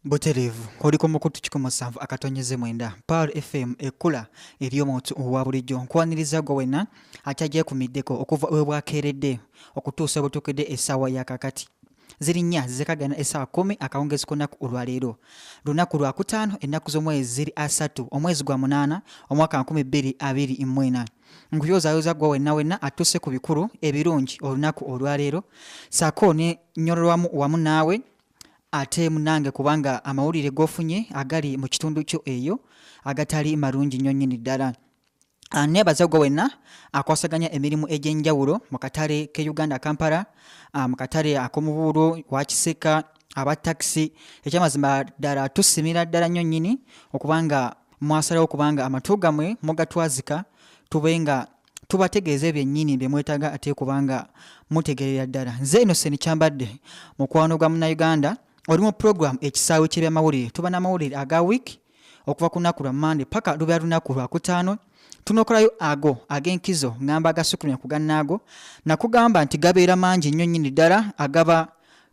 Buterevu oliko mukutu 17 akatonyeze mwenda Pearl FM ekula eriyo muntu owa bulijjo nkwaniriza gwe wena atajje kumiddeko okuva webwakeredde okutuusa butukidde essaawa ya kakati ziri nnya zikagana essaawa 10 akawungezi kunaku olwaleero lunaku lwa kutaano ennaku z'omwezi ziri asatu omwezi gwa munaana omwaka 2024 nkuyozaayoza gwe wena atuuse ku bikulu ebirungi olunaku olwaleero saako ne nnyololwamu wamu naawe ate munange kubanga amawulire gofunye agali mu kitundu kyo eyo agatali marungi nnyo nnyini ddala nebaza gwe wena akwasaganya emirimu egy'enjawulo mu katale ke Uganda Kampala mu katale ak'omubuulo wa Kiseka aba taxi ekyamazima ddala tusimira ddala nnyo nnyini okubanga mwasalawo kubanga amatu gammwe mugatwazika tubenga tubategeeze byennyini bye mwetaaga ate kubanga mutegerera ddala nze Innocent Kyambadde mukwano gwa Munnayuganda oli mu program ekisaawe ky'ebyamawulire tuba n'amawulire aga week okuva ku lunaku lwa Monday paka lubeera lunaku lwa kutaano tunokolayo ago ag'enkizo ngamba agasukkulumya ku gannaago nakugamba nti gabeera mangi nnyo nnyini ddala agaba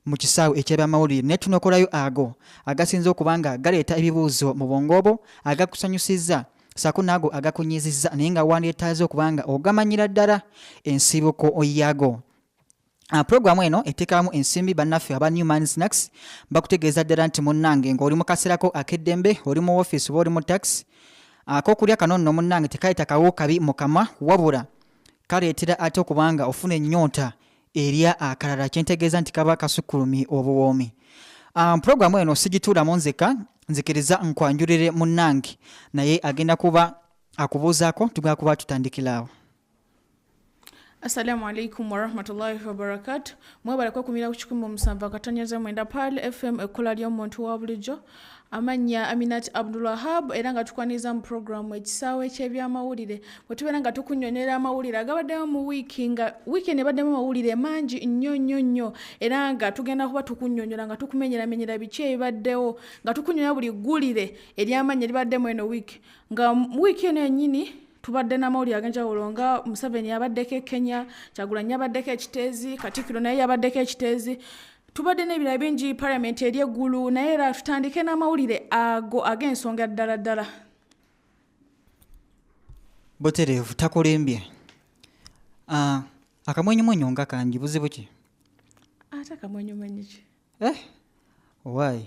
mu kisaawe eky'ebyamawulire ne tunokolayo ago agasinza okubanga galeeta ebibuuzo mu bwongo bwo agakusanyusizza saako naago agakunyizizza naye nga wandyetaaze okubanga ogamanyira ddala ensibuko yago. Programu eno eteekamu ensimbi bannaffe aba Newman Snacks bakutegeeza ddala nti munnange ng'oli mu kaseerako ak'eddembe oli mu woofiisi oba oli mu taxi ak'okulya kano nno munnange tekaleeta kawo kabi mu kamwa wabula kaleetera ate okubanga ofuna ennyonta erya akalala kyentegeeza nti kaba kasukkulumi obuwoomi. Programu eno sigituulamu nzeka nzikiriza nkwanjulire munnange naye agenda kuba akubuuzaako tugenda kuba tutandikiraawo. Assalamu alaikum wa rahmatullahi wa barakatuh. Mwebale kwa kumira ku 17 akatonyeze mwenda Pearl FM ekola ly'omuntu wa bulijjo amanya Aminat Abdulwahab era nga tukwaniza mu programu ekisaawe ky'ebyamawulire bwe tubeera nga tukunnyonnera amawulire agabaddemu mu wiiki ne baddemu amawulire mangi nnyo era nga tugenda kuba tukunnyonnyola nga tukumenyeramenyera biki ebibaddewo nga tukunnyonnyola buli ggulire ery'amanya eribaddemu eno wiiki nga wiiki eno yennyini tubadde n'amawulire ag'enjawulo nga Museveni yabaddeko Kenya, Kyagulanyi yabaddeko ekiteezi, Katikkiro naye yabaddeko ekiteezi. Tubadde n'ebirala bingi Parliament eri eggulu naye era tutandike n'amawulire ago ag'ensonga ddala. Buterevu takulembye. Akamwenyumwenyu nga kangi buzibu ki? Ate akamwenyumwenyu ki? Why?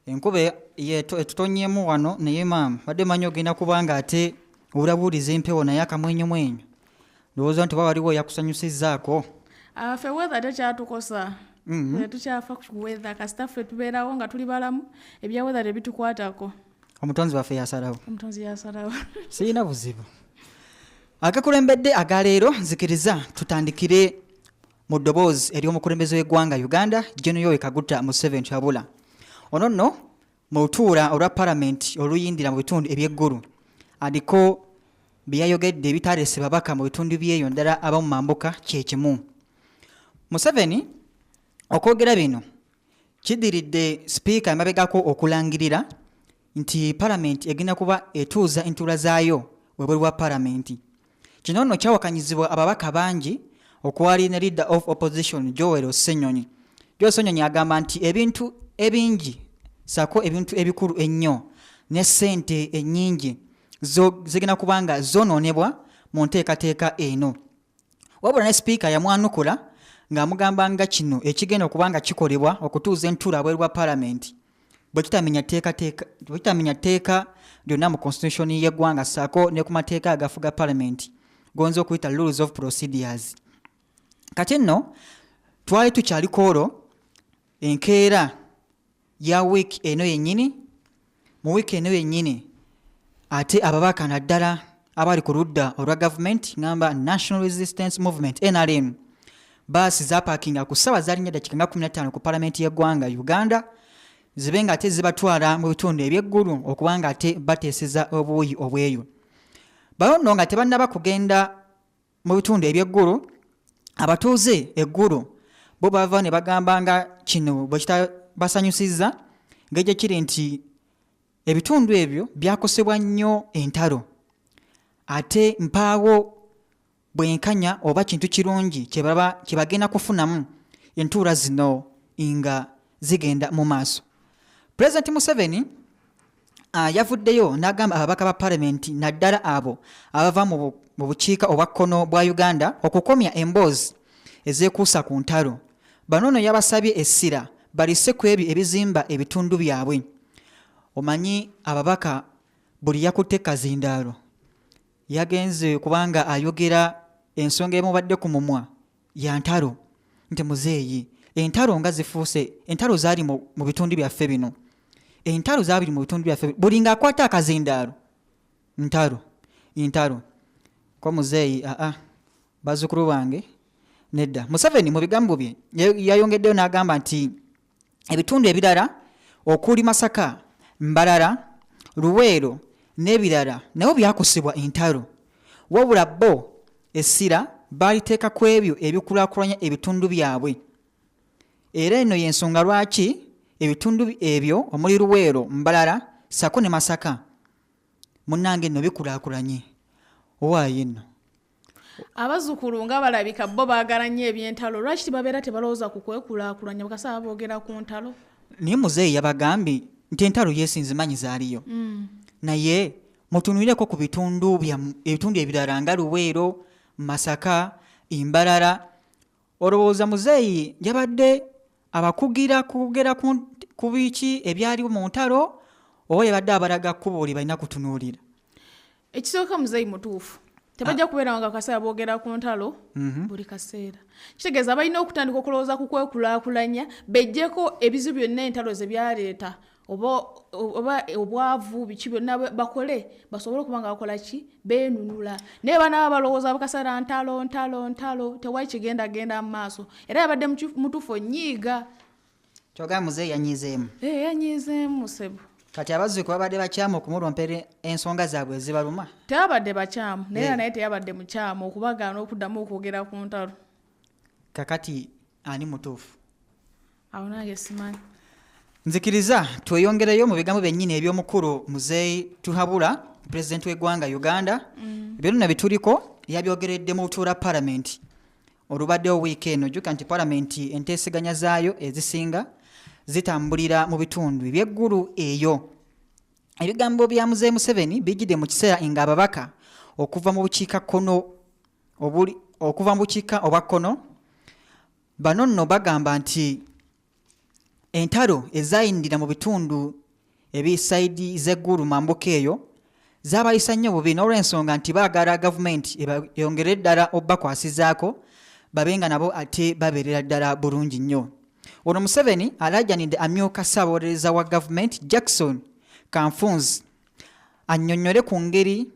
Enkuba etutonyeemu wano naye maama badde manyi ogenda kubanga ate ulabuuliza empewo naye akamwenyumwenyu ndowooza nti waliwo yakusanyusizzaako. Ffe weather tekyatukosa. Tukyafa ku weather kasita ffe tubeerawo nga tuli balamu ebya weather tebitukwatako. Omutonzi waffe yasalawo. Omutonzi yasalawo. Sirina buzibu. Agakulembedde agaleero nzikiriza tutandikire mu ddoboozi ery'omukulembeze w'eggwanga Uganda General Yoweri Kaguta Museveni Kyabula. Ono nno mu lutuula olwa Parliament oluyindira mu bitundu eby'eggulu aliko byayogedde ebitaalese babaka mu bitundu byeyo ddala abamu mambuka kyekimu. Museveni okwogera bino kidiridde sipiika emabegako okulangirira nti Parliament egenda kuba etuuza entuula zaayo webweru wa Parliament. Kino nno kyawakanyizibwa ababaka bangi okwali ne leader of opposition Joel Ssenyonyi. Joel Ssenyonyi agamba nti ebintu ebingi sako ebintu ebikulu ennyo ne ssente ennyingi zigenda kubanga zonoonebwa mu nteekateeka eno. Wabula ne sipiika yamwanukula ng'amugamba nga kino ekigenda okubanga kikolebwa okutuuza entuula wabweru wa Parliament bwe kitamenya tteeka lyonna mu constitution y'eggwanga ssaako ne ku mateeka agafuga Parliament gonza okuyita rules of procedures. Kati nno twali tukyaliko olwo enkeera ya wiiki eno yennyini mu wiiki eno yennyini ate ababaka naddala abali ku ludda olwa gavumenti ngamba National Resistance Movement NRM baasi zapaakinga ku ssaawa zaalinya dakiika nga 15 ku Parliament y'eggwanga Uganda zibe nga ate zibatwala mu bitundu eby'eggulu okubanga ate bateeseza obuuyi obweyo. Bayo nno nga tebannaba kugenda mu bitundu eby'eggulu abatuuze eggulu bo bava ne bagamba nga kino bwe kitabasanyusizza ng'ekyo kiri nti ebitundu ebyo byakosebwa nnyo entalo ate mpaawo bwenkanya oba kintu kirungi kye bagenda kufunamu entuula zino nga zigenda mu maaso. President Museveni yavuddeyo n'agamba ababaka ba Parliament naddala abo abava mu bukiika obwa kkono bwa Uganda okukomya emboozi ezeekuusa ku ntalo. Bano nno yabasabye essira balise ku ebyo ebizimba ebitundu byabwe. Omanyi ababaka buli yakutte kazindaalo yagenze kubanga ayogera ensonga emubadde ku mumwa ya ntalo nti muzeeyi entalo nga zifuuse entalo zaali mu bitundu byaffe bino. Entalo zaabiri mu bitundu byaffe buli ng'akwata akazindaalo ntalo ko muzeeyi bazzukulu bange nedda. Museveni mu bigambo bye yayongeddeyo n'agamba nti ebitundu ebirala okuli Masaka, Mbarara, Luweero n'ebirala nabo byakusibwa entalo, wabula bo essira baaliteeka ku ebyo ebikulaakulanya ebitundu byabwe. Era eno y'ensonga lwaki ebitundu ebyo omuli Luweero, Mbarara, Sako ne Masaka munnange nno bikulaakulanye. Owaayo nno abazzukulu nga balabika bo baagala nnyo ebyentalo, lwaki tibabeera tebalowooza ku kwekulaakulanya bakasaba boogera ku ntalo? Naye muzeeyi yabagambye nti entalo yeesinze manyi zaaliyo. Naye mutunuulireko ku ebitundu ebirala nga Luweero, Masaka, Mbarara. Olowooza muzeeyi yabadde abakugira kugera ku biki ebyaliwo mu ntalo oba yabadde abalaga kkubo lye balina kutunuulira? Ekisooka muzeeyi mutuufu, tebajja kubeera nga bakasaba boogera ku ntalo buli kaseera. Kitegeeza balina okutandika okulowooza ku kwekulaakulanya bejjeko ebizibu byonna entalo ze byaleeta oba obwavu biki byonna bakole basobole okuba nga bakola ki beenunula. Naye banaaba balowooza bakasala ntalo tewali kigenda mu maaso. Era yabadde mutuufu onnyiiga. Kyogaa muzeeyi yanyiizeemu. Yanyiizeemu Ssebo. Kati abazzukulu babadde bakyamu okumulumpera ensonga zaabwe ezibaluma? Tebabadde bakyamu naye teyabadde mukyamu okubagaana okuddamu okwogera ku ntalo. Kakati ani mutuufu? Awo nange simanyi. Nzikiriza tweyongereyo mu bigambo byennyini eby'omukulu muzeeyi Tuhabura, pulezidenti w'eggwanga Uganda. Byonna bituliko yabyogeredde mu lutuula Parliament olubaddewo wiiki eno. Jjukira nti Parliament enteeseganya zaayo ezisinga zitambulira mu bitundu eby'eggulu eyo. Ebigambo bya muzeeyi Museveni bijjidde mu kiseera ng'ababaka okuva mu bukiika obwa kkono bano nno bagamba nti entalo ezaayindira mu bitundu ebisayidi z'eggulu mambuka eyo zaabayisa nnyo bubi n'olw'ensonga nti baagala gavumenti yongere ddala obbakwasizaako babenga nabo ate babeerera ddala bulungi nnyo. Ono Museveni alajjanidde amyuka ssaabawolereza wa gavumenti Jackson Kanfunzi annyonnyole ku ngeri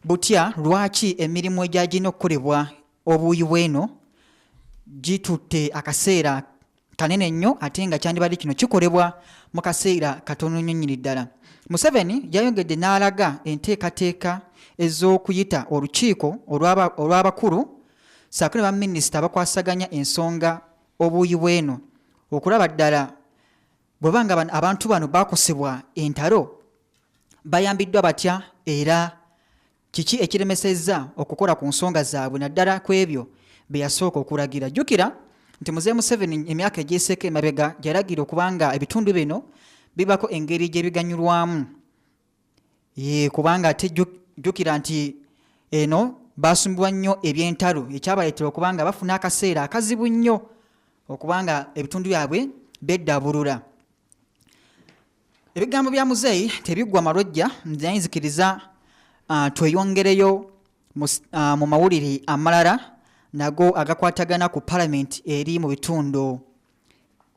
butya lwaki emirimu egyagina okukolebwa obuuyi bw'eno gitutte akaseera kanene nnyo ate nga kyandibadde kino kikolebwa mu kaseera katono nnyo nnyini ddala. Museveni yayongedde n'alaga enteekateeka ez'okuyita olukiiko olw'abakulu ssaako ne baminisita abakwasaganya ensonga obuuyi bw'eno okulaba ddala bwebanga abantu bano bakosebwa entalo bayambiddwa batya era kiki ekiremesezza okukola ku nsonga zaabwe naddala ku ebyo bye yasooka okulagira. Jjukira nti muzeeyi Museveni emyaka egyeseeko emabega yalagira okubanga ebitundu bino bibako engeri gyebiganyulwamu kubanga ate jjukira nti eno basumbibwa nnyo ebyentalo ekyabaleetera okubanga bafuna akaseera akazibu nnyo okubanga ebitundu byabwe beddabulula. Ebigambo bya muzeeyi tebiggwa malojja, nzikiriza tweyongereyo mu mawulire amalala nago agakwatagana ku Parliament eri mu bitundu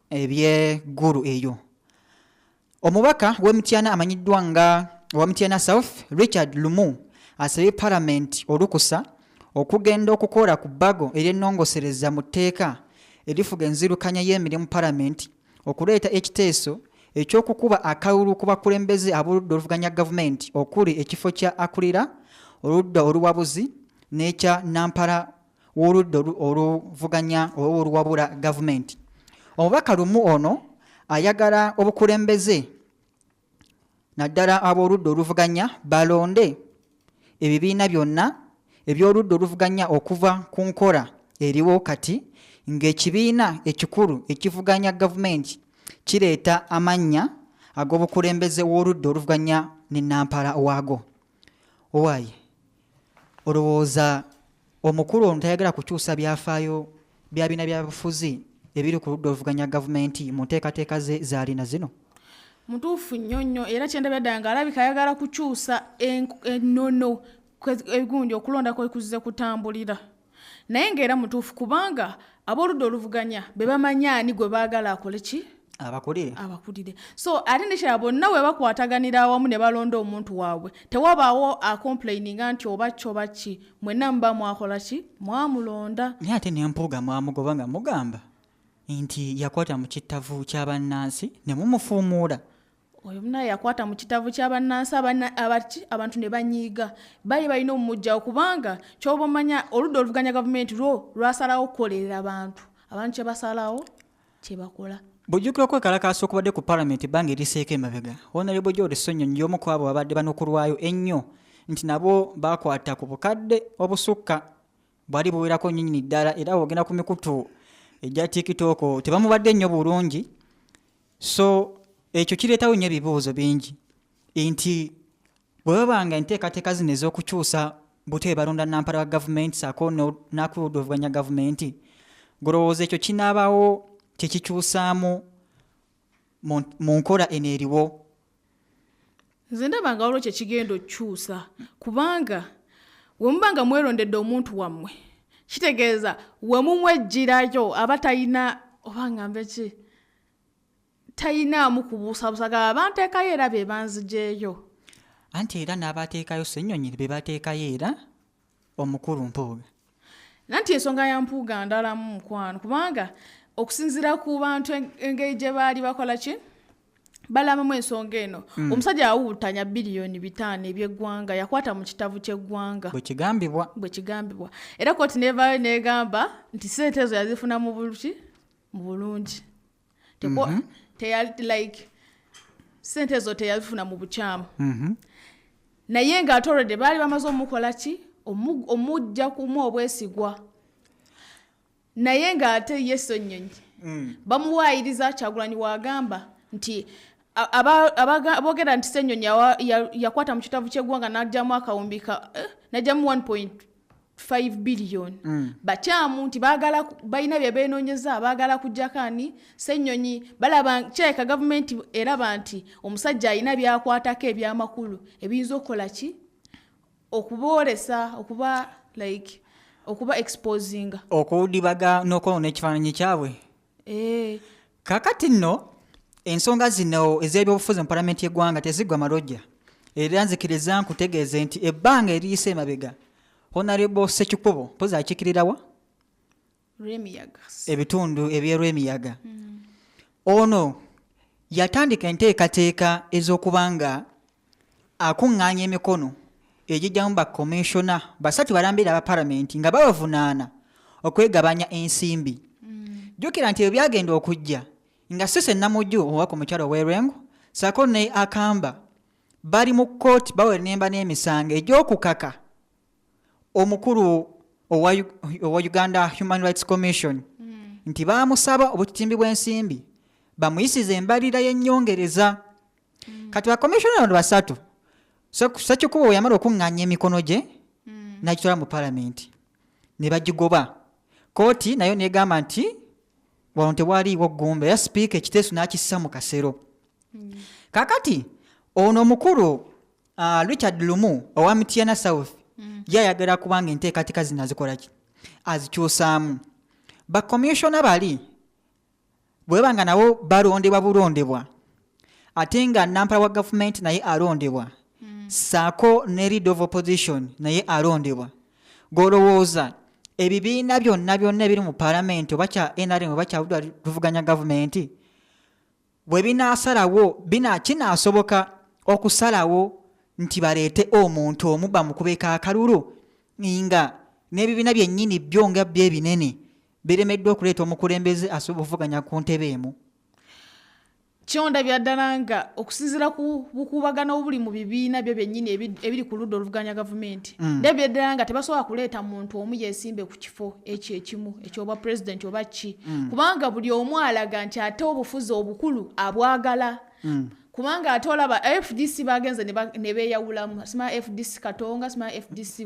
eby'eggulu eyo. Omubaka w'Emityana amanyiddwa nga ow'Emityana South Richard Lumu asabye Parliament olukusa okugenda okukola ku bbago ery'ennongosereza mu tteeka erifuga enzirukanya y'emirimu Parliament okuleeta ekiteeso ekyokukuba akalulu ku bakulembeze ab'oludda oluvuganya gavumenti okuli ekifo kya akulira oludda oluwabuzi n'ekya nampala w'oludda oluvuganya oba oluwabula gavumenti. Omubaka Lumu ono ayagala obukulembeze naddala ab'oludda oluvuganya balonde ebibiina byonna eby'oludda oluvuganya okuva ku nkola eriwo kati ng'ekibiina ekikulu ekivuganya gavumenti kireeta amannya ag'obukulembeze w'oludda oluvuganya ne Nampala waago. Owaaye olowooza omukulu ono tayagala kukyusa byafaayo bya bina byabufuzi ebiri ku ludda oluvuganya gavumenti mu nteekateeka ze zaalina zino? Mutuufu nnyo era kyendabya ddala ng'alabika ayagala kukyusa ennono egundi okulonda kwe kuzze kutambulira. Naye ng'era mutuufu kubanga ab'oludda oluvuganya be bamanya ani gwe baagala akole ki? Abakulire. So ate nekirala bonna bwe bakwataganira awamu ne balonda omuntu waabwe tewabaawo acomplaininga nti oba ki mwenna muba mwakola ki? Mwamulonda. Naye ate nempuuga mwamugoba nga mugamba nti yakwata mu kittavu ky'abannansi ne mumufuumuula. Oyo munaye yakwata mu kitavu ky'abannansi abantu ne banyiiga bali balina omumujjawo kubanga ky'oba omanya oludda oluvuganya gavumenti lwasalawo okukolerera abantu kye basalawo kye bakola. Bujjukira okwekalakaasa okubadde ku palamenti ebbanga eriseeko emabega Honorable George Sonyonyi y'omu ku abo abadde banokulwayo ennyo nti nabo bakwata ku bukadde obusukka bwali buwerako nnyinnyini ddala era ogenda ku mikutu egya TikTok tebamubadde nnyo bulungi. So ekyo kireetawo nnyo ebibuuzo bingi nti bwe babanga enteekateeka zino ez'okukyusa butebe balonda Nampala wa gavumenti saako n'akuludda oluvuganya gavumenti, golowooza ekyo kinaabaawo kyekikyusaamu mu nkola eno eriwo? Nze ndaba nga waliwo kye kigenda okukyusa kubanga we muba nga mwerondedde omuntu wammwe kitegeeza we mumwejjirayo aba talina oba ngambe ki tayinaamu kubuusabuusaga abanteekayo era be banzijeeyo. Anti era n'abateekayo Ssennyonyi be bateekayo era omukulu Mpuuga. Nanti ensonga ya Mpuuga ndalamu mukwano kubanga okusinziira ku bantu engeri gye baali bakola ki balabamu ensonga eno. Omusajja awuutanya biliyooni 5 eby'eggwanga yakwata mu kitavu ky'eggwanga bwe kigambibwa era kooti neevaayo n'egamba nti ssente ezo yazifuna mu bulungi. Ssente ezo teyazifuna mu bukyamu. Naye ng'ate olwedde baali bamaze omukola ki omujja kumu obwesigwa. Naye ng'ate ye Sonyonyi bamuwaayiriza Kyagulanyi wagamba nti boogera nti Ssenyonyi yakwata mu kitavu ky'eggwanga n'ajjamu n'ajjamu 1.5 biliyoni. Bakyamu nti balina bye beenoonyeza baagala kujjako ani Ssenyonyi balaba kyeka gavumenti eraba nti omusajja alina byakwatako ebyamakulu ebiyinza okukola ki okuboolesa okuba exposinga okudibaga n'okwona ekifaananyi kyabwe. Kakati nno ensonga zino ez'ebyobufuzi mu palamenti y'eggwanga teziggwa malojja era nzikiriza nkutegeeze nti ebbanga eriyise emabega Honorable Ssekikubo mpozi akikirirawa ebitundu eby'Olwemiyaga. Ono yatandika enteekateeka ez'okubanga akuŋŋaanya emikono egijjamu bakomishona 3 balambira aba palamenti nga babavunaana okwegabanya ensimbi. Jjukira nti ebyo byagenda okujja nga Sese Namujju owaka omukyalo w'Erwengo saako ne Akamba bali mu kkooti bawenemba n'emisango egy'okukaka omukulu owa Uganda Human Rights Commission nti baamusaba obutitimbi bw'ensimbi bamuyisize embalirira y'ennyongereza. Kati bakomishona bano 3 Ssekikubo yamala okuŋŋaanya emikono gye n'agitwala mu palamenti ne bagigoba. Kooti nayo negamba nti wano tewaliiwo ggumba era sipiika ekiteeso n'akissa mu kasero. Kakati ono omukulu Richard Lumu owa Mityana South yayagala kubanga enteekateeka zino azikola ki azikyusaamu. Bakomishona bali bwe banga nabo balondebwa bulondebwa ate nga Nampala wa gavumenti naye alondebwa saako ne leader of opposition naye alondebwa. Golowooza ebibiina byonna ebiri mu palamenti oba kya NRM oba kya luvuganya gavumenti bwe binaasalawo kinaasoboka okusalawo nti baleete omuntu omu bamukubeko akalulu nga n'ebibiina byennyini byo nga bye binene biremeddwa okuleeta omukulembeze asobola okuvuganya ku ntebe emu. kyonda byaddala nga okusinziira ku bukubagana obuli mu bibiina byo byennyini ebiri ku ludda oluvuganya gavumenti ndebye ddala nga tebasobola kuleeta muntu omu yeesimbe ku kifo ekyo ekimu eky'obwa pulezidenti oba ki kubanga buli omu alaga nti ate obufuzi obukulu abwagala kubanga ate olaba FDC bagenze ne beeyawulamu sima FDC Katonga sima FDC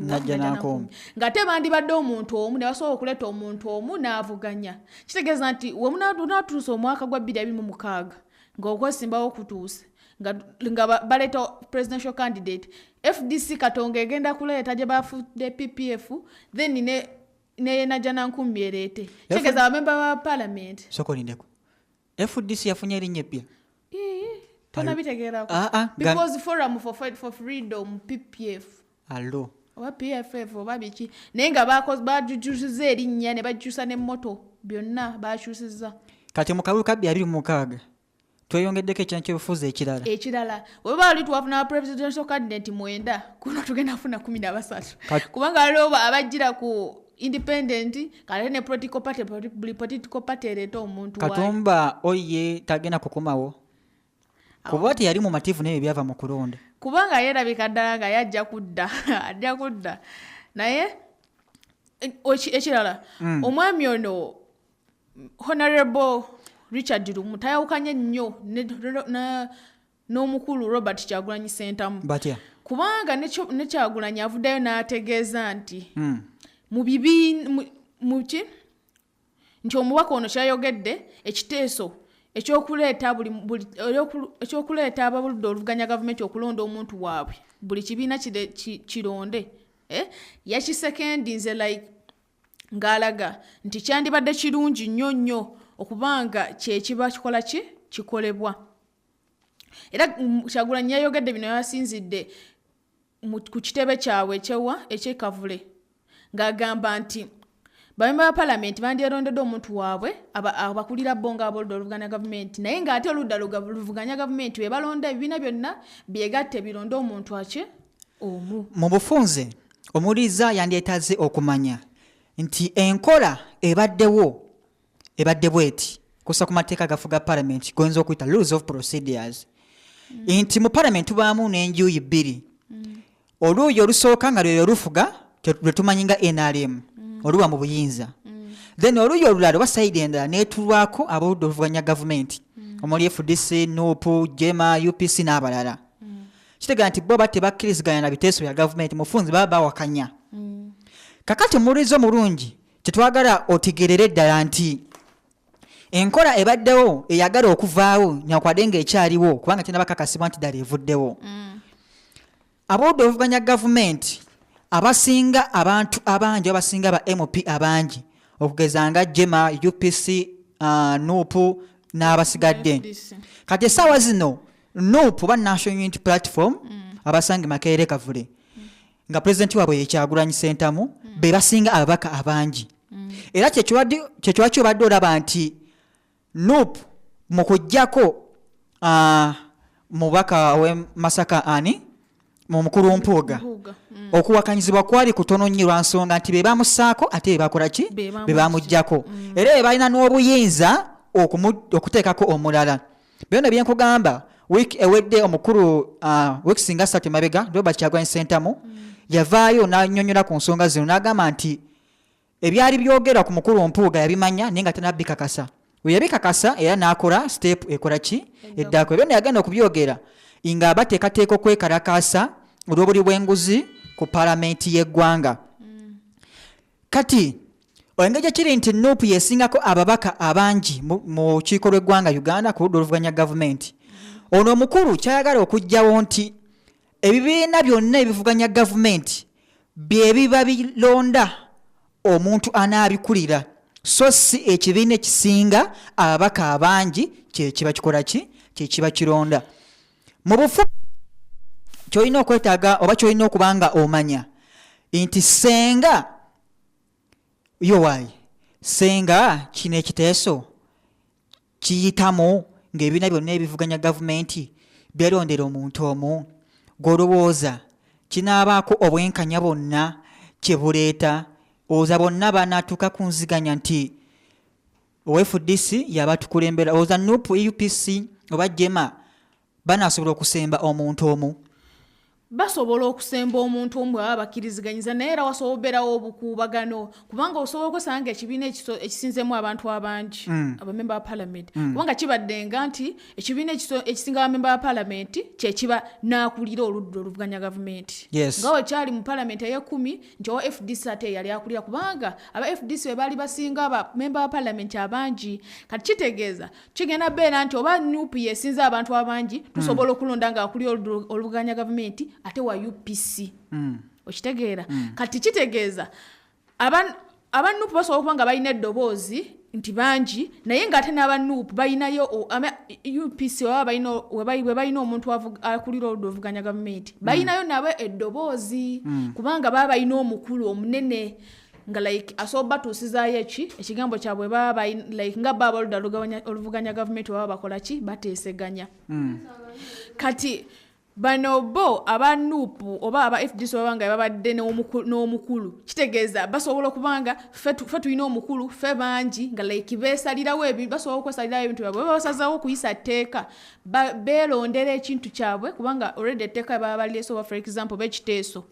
nga tebandibadde omuntu omu ne basobola okuleeta omuntu omu n'avuganya kitegeeza nti we munaatuusa omwaka gwa 2026 ng'okwesimbawo okutuuse nga baleeta presidential candidate FDC Katonga egenda kuleeta gye bafudde PPF then ne Najjanankumbi ereete kitegeeza abamemba ba parliament sokolindeko FDC yafunye erinnya eppya tonabitegeerako because forum for fight for freedom PPF allo oba PFF oba biki naye nga bajujusiza erinnya ne bajusa n'emmoto byonna bakyusizza kati mu kalulu ka 2026 tweyongeddeko ekyana ky'obufuzi ekirala weba wali tuwafuna presidential candidate 9 kuno tugenda kufuna 13 kubanga waliwo abajjira ku independent kale ne political party ereeta omuntu Katumba oye tagenda kukomawo kuba ati yali mu mativu n'ebyo byava mu kulonda kubanga yeerabika ddala nga yajja kudda naye ekirala omwami ono Honorable Richard Lumu tayawukanye nnyo n'omukulu Robert Kyagulanyi Ssentamu batya kubanga ne Kyagulanyi avuddeyo n'ategeeza nti nti omubaka ono kyayogedde ekiteeso ekyokuleeta ababuludde oluvuganya gavumenti okulonda omuntu waabwe buli kibiina kironde yakisekendinze ng'alaga nti kyandibadde kirungi nnyo okubanga kyekiba kikola kikolebwa era Kyagulanyi yayogedde bino yasinzidde ku kitebe kyabwe ekyekavule ng'agamba nti bamemba ba palamenti bandierondedde omuntu waabwe abakulira bo ng'aboludde oluvuganya gavumenti naye ng'ate oludda luvuganya gavumenti we balonda ebibiina byonna byegatte bironde omuntu omu mu bufunze omuliza yandyetaze okumanya nti enkola ebadde bweti kusa ku mateeka gafuga palamenti goyinza okuyita rules of procedures nti mu palamenti tubaamu n'enjuyi bbiri oluuyi olusooka nga lwe lufuga lwe tumanyi nga NRM oluwa mu buyinza then oluuyi olulala oba sayidi endala neetulwako aboludde oluvuganya gavumenti omuli FDC NUP Jema UPC n'abalala kitegeeza nti bo batebakkiriziganya na biteeso bya gavumenti mufunzi baba bawakanya kakati omuwulizo omulungi kyetwagala otegerere ddala nti enkola ebaddewo eyagala okuvaawo nyakwadde ng'ekyaliwo kubanga tena bakakasibwa nti ddala evuddewo aboludde oluvuganya gavumenti abasinga abantu abangi abasinga ba MP abangi okugeza nga Jema UPC NUP n'abasigadde kati essaawa zino NUP ba National Unity Platform abasange Makerere Kavule nga pulezidenti waabwe ye Kyagulanyi Ssentamu be basinga ababaka abangi era kyekyo obadde olaba nti NUP mu kujjako mubaka we Masaka ani mu mukulu Mpuuga okuwakanyizibwa kwali kutono nnyo lwa nsonga nti be bamusaako ate bakola ki be bamuggyako era be balina n'obuyinza okuteekako omulala byonna byenkugamba wiiki ewedde omukulu wiiki singa 3 mabega Robert Kyagulanyi Ssentamu yavaayo n'annyonnyola ku nsonga zino n'agamba nti ebyali byogera ku mukulu Mpuuga yabimanya naye nga tenabikakasa we yabikakasa era n'akola step ekola ki eddako byonna yagenda okubyogera nga bateekateeka okwekalakaasa olw'obuli bw'enguzi ku palamenti y'eggwanga kati engeri kiri nti NUP yesingako ababaka abangi mu lukiiko lw'eggwanga Uganda ku ludda oluvuganya gavumenti ono omukulu kyayagala okugjawo nti ebibiina byonna ebivuganya gavumenti bye biba bilonda omuntu anaabikulira so si ekibiina ekisinga ababaka abangi kyekiba kikola ki kyekiba kironda mu bufu kyolina okwetaaga oba kyolina okubanga omanya nti senga kino ekiteeso kiyitamu ng'ebibiina byonna ebivuganya gavumenti byerondera omuntu omu gw'olowooza kinaabaako obwenkanya bonna kye buleeta olowooza bonna banaatuuka ku nziganya nti FDC yaba tukulembera olowooza NUP UPC oba jema banasobola okusemba omuntu omu basobola okusemba omuntu omu baba bakkiriziganyiza naye era wasobola obeerawo obukuubagano kubanga osobola okusanga ekibiina ekisinzemu abantu abangi abamemba ba palamenti kubanga kibadde nga nti ekibiina ekisinga abamemba ba palamenti kyekiba n'akulira oludda oluvuganya gavumenti nga wekyali mu palamenti ey'ekumi nti owa FDC ate yali akulira kubanga aba FDC we baali basinga abamemba ba palamenti abangi kati kitegeeza kigenda beera nti oba NUP yesinza abantu abangi tusobola okulonda nga akulira oluvuganya gavumenti ate wa UPC okitegeera kati kitegeeza abanupu basobola okuba nga balina eddoboozi nti bangi naye ng'ate n'abanupu balinayo UPC we balina omuntu akulira oluvuganya gavumenti balinayo nabo eddoboozi kubanga baba balina omukulu omunene nga like asoba batuusizaayo ekigambo kyabwe baba like nga baba oluvuganya gavumenti baba bakola ki bateeseganya kati bano bo abanupu oba aba FDC babanga babadde n'omukulu kitegeeza basobola okubanga fe tulina omukulu fe bangi nga like beesalirawo basobola okwesalirawo ebintu byabwe basazawo okuyisa tteeka beerondera ekintu kyabwe kubanga already etteeka baba balireso for example b'ekiteeso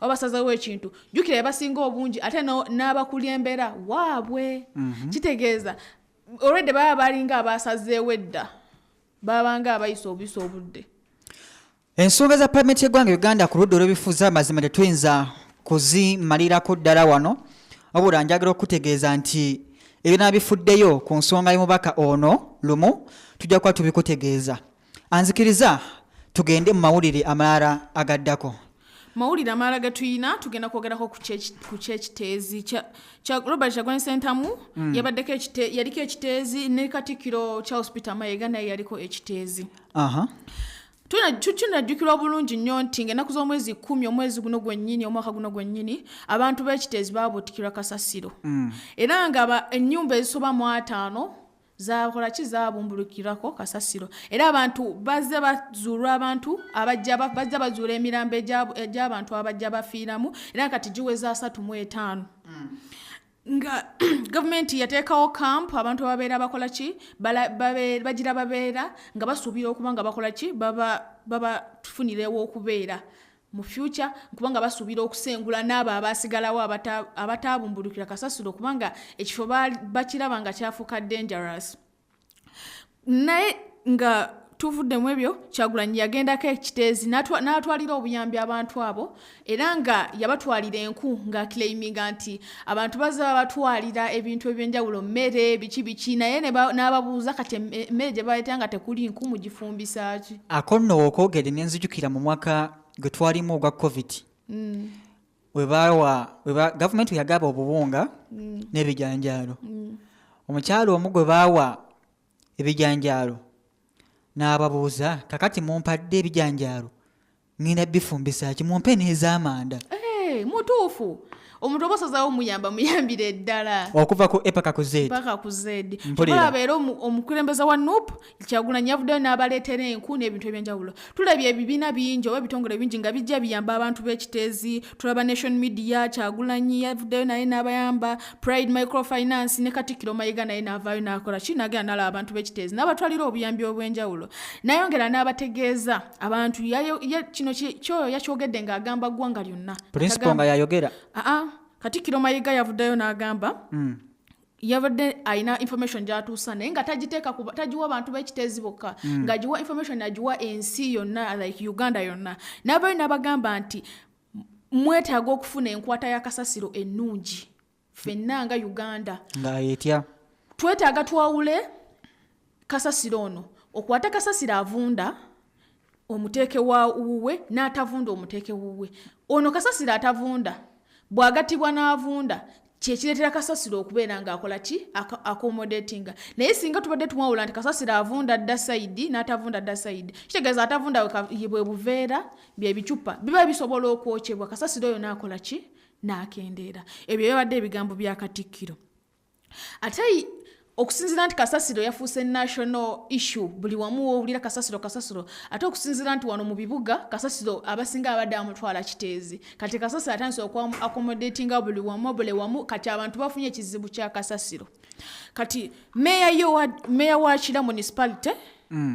obasazawo ekintu jjukira basinga obungi ate n'abakulembera waabwe kitegeeza already baba balinga abasazeewo edda babanga abayisa obuyisa obudde. Ensonga za palamenti y'eggwanga Uganda ku ludda olw'ebifuza amazima tetuyinza kuzimalirako ddala wano wabula njagala okutegeeza nti ebina bifuddeyo ku nsonga y'omubaka ono lumu tujja kuba tubikutegeeza. Anzikiriza tugende mu mawulire amalala agaddako. Mawulire amalala getuyina tugenda kwogerako ku kyekiteezi kya Robert Kyagulanyi Ssentamu yabaddeko yaliko ekiteezi ne Katikkiro Charles Peter Mayiga naye yaliko ekiteezi. Tunajjukirwa bulungi nnyo nti ng'ennaku z'omwezi 10 omwezi guno gwennyini omwaka guno gwennyini abantu b'ekiteezi baabuutikirwa kasasiro era nga ennyumba ezisoba mu 5 zakola ki zabumbulukirako kasasiro era abantu bazze bazuulwa abantu bazze bazuula emirambo egy'abantu abajja bafiiramu era kati giweza 35 nga gavumenti yateekawo camp abantu babeera bakola ki bagira babeera nga basuubira okuba nga bakola ki baba tufunirewo okubeera mu future kubanga basuubira okusengula n'abo abasigalawo abatabumbulukira kasasiro kubanga ekifo bakiraba nga kyafuuka dangerous naye nga tuvuddemu ebyo Kyagulanyi yagendako ekiteezi n'atwalira obuyambi abantu abo era nga yabatwalira enku nga claiminga nti abantu bazza batwalira ebintu ebyenjawulo mmere biki naye n'ababuuza kati emmere gye baleeta nga tekuli nku mu gifumbisa ki akonno okwogere ne nzijukira mu mwaka gwe twalimu ogwa covid gavumenti yagaba obuwunga n'ebijanjaalo omukyalo omu gwe baawa ebijanjaalo n'ababuuza kakati mumpadde ebijanjaalo ngenda bifumbisa ki mumpe n'ez'amanda mutuufu omuntu obasazawo muyambire eddala okuva ku epaka ku Z paka ku Z abeera omukulembeze wa NUP Kyagulanyi yavuddeyo n'abaleetera enku n'ebintu ebyenjawulo tulabye ebibiina bingi oba ebitongole bingi nga bijja biyamba abantu b'ekiteezi tulaba Nation Media Kyagulanyi yavuddeyo naye n'abayamba Pride Microfinance ne Katikkiro Mayiga naye n'avaayo n'akola ki n'agenda n'alaba abantu b'ekiteezi n'abatwalira obuyambi obw'enjawulo nayongera n'abategeeza abantu kino kyo yakyogedde ng'agamba ggwanga lyonna principal nga yayogera Katikkiro Mayiga yavuddeyo n'agamba yavudde ayina information gy'atuusa naye nga tagiwa abantu b'ekiteezi bokka ng'agiwa information agiwa ensi yonna like Uganda yonna n'abayo n'abagamba nti mwetaaga okufuna enkwata ya kasasiro ennungi ffenna nga Uganda nga yetya twetaaga twawule kasasiro ono okwata kasasiro avunda omuteeke wuwe n'atavunda omuteeke wuwe ono kasasiro atavunda bwagatibwa n'avunda kyekireetera kasasiro okubeera ng'akola ki accommodatinga naye singa tubadde tumwawula nti kasasiro avunda dda sayidi n'atavunda dda sayidi kitegeeza atavunda bwe buveera bye bicupa biba bisobola okwokyebwa kasasiro oyo n'akola ki n'akendeera ebyo byabadde ebigambo bya Katikkiro ate okusinziira nti kasasiro yafuuse national issue buli wamu owulira kasasiro ate okusinziira nti wano mu bibuga kasasiro abasinga abadde amutwala kiteezi kati kasasiro atandise accommodatinga buli wamu kati abantu bafunye ekizibu kya kasasiro kati meya wa Kira municipality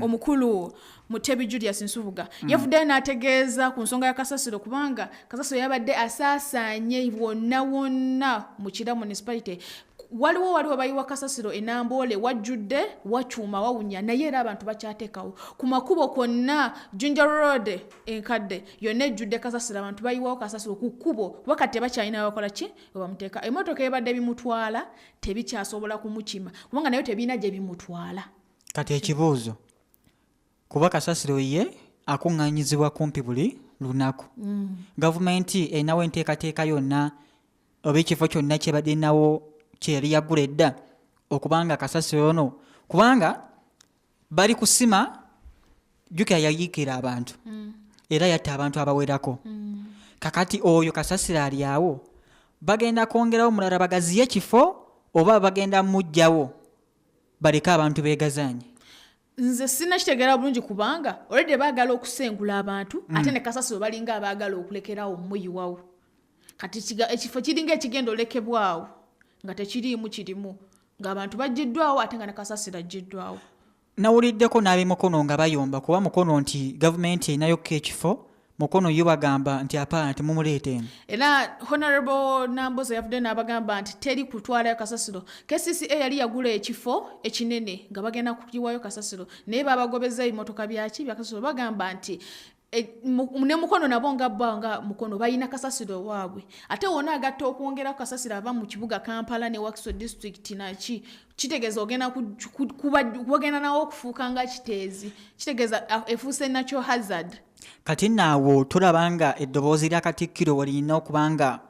omukulu Mutebi Julius Nsubuga yavudde n'ategeeza ku nsonga ya kasasiro kubanga kasasiro yabadde asaasaanye wonna mu Kira municipality. Waliwo bayiwa kasasiro enambole wajjudde wakyuma wawunya naye era abantu bakyateekawo ku makubo konna Jinja Road enkadde yonna ejjudde kasasiro abantu bayiwawo kasasiro ku kkubo wakati bakyalina bakola ki bamuteeka emmotoka ebadde bimutwala tebikyasobola kumukima kubanga nayo tebiina gye bimutwala. Kati ekibuuzo kuba kasasiro ye akuŋŋaanyizibwa kumpi buli lunaku gavumenti erinawo enteekateeka yonna oba ekifo kyonna kyebadde nawo kyeri yaggula edda okubanga kasasiro ono kubanga bali kusima jjukira yayiikira abantu era yatta abantu abawerako kakati oyo kasasiro ali awo bagenda kwongerawo mulala bagaziye ekifo oba bagenda mujjawo baleka abantu beegazaanye. Nze sina kitegeera bulungi kubanga already baagala okusengula abantu ate ne kasasiro balinga abaagala okulekerawo muyiwawo kati ekifo kiringa ekigenda olekebwawo nga tekirimu ng'abantu baggiddwawo ate nga ne kasasiro aggiddwawo. Nawuliddeko n'ab'Emukono nga bayomba kuba Mukono nti gavumenti erinayoka ekifo Mukono yo bagamba nti apaana temumuleeta eno. Era Honorable Namboze yavudde n'abagamba nti teri kutwalayo kasasiro. KCCA yali yagula ekifo ekinene nga bagenda kukiwayo kasasiro naye babagobeza ebimotoka byaki bya kasasiro bagamba nti ne Mukono nabo nga Mukono bayina kasasiro waabwe ate wona agatta okwongera kasasiro ava mu kibuga Kampala ne Wakiso district naki kitegeeza ogenda kubagenda nawo okufuuka nga kiteezi kitegeeza efuuse natural hazard. Kati naawo tulabanga eddoboozi lya Katikkiro walina okubanga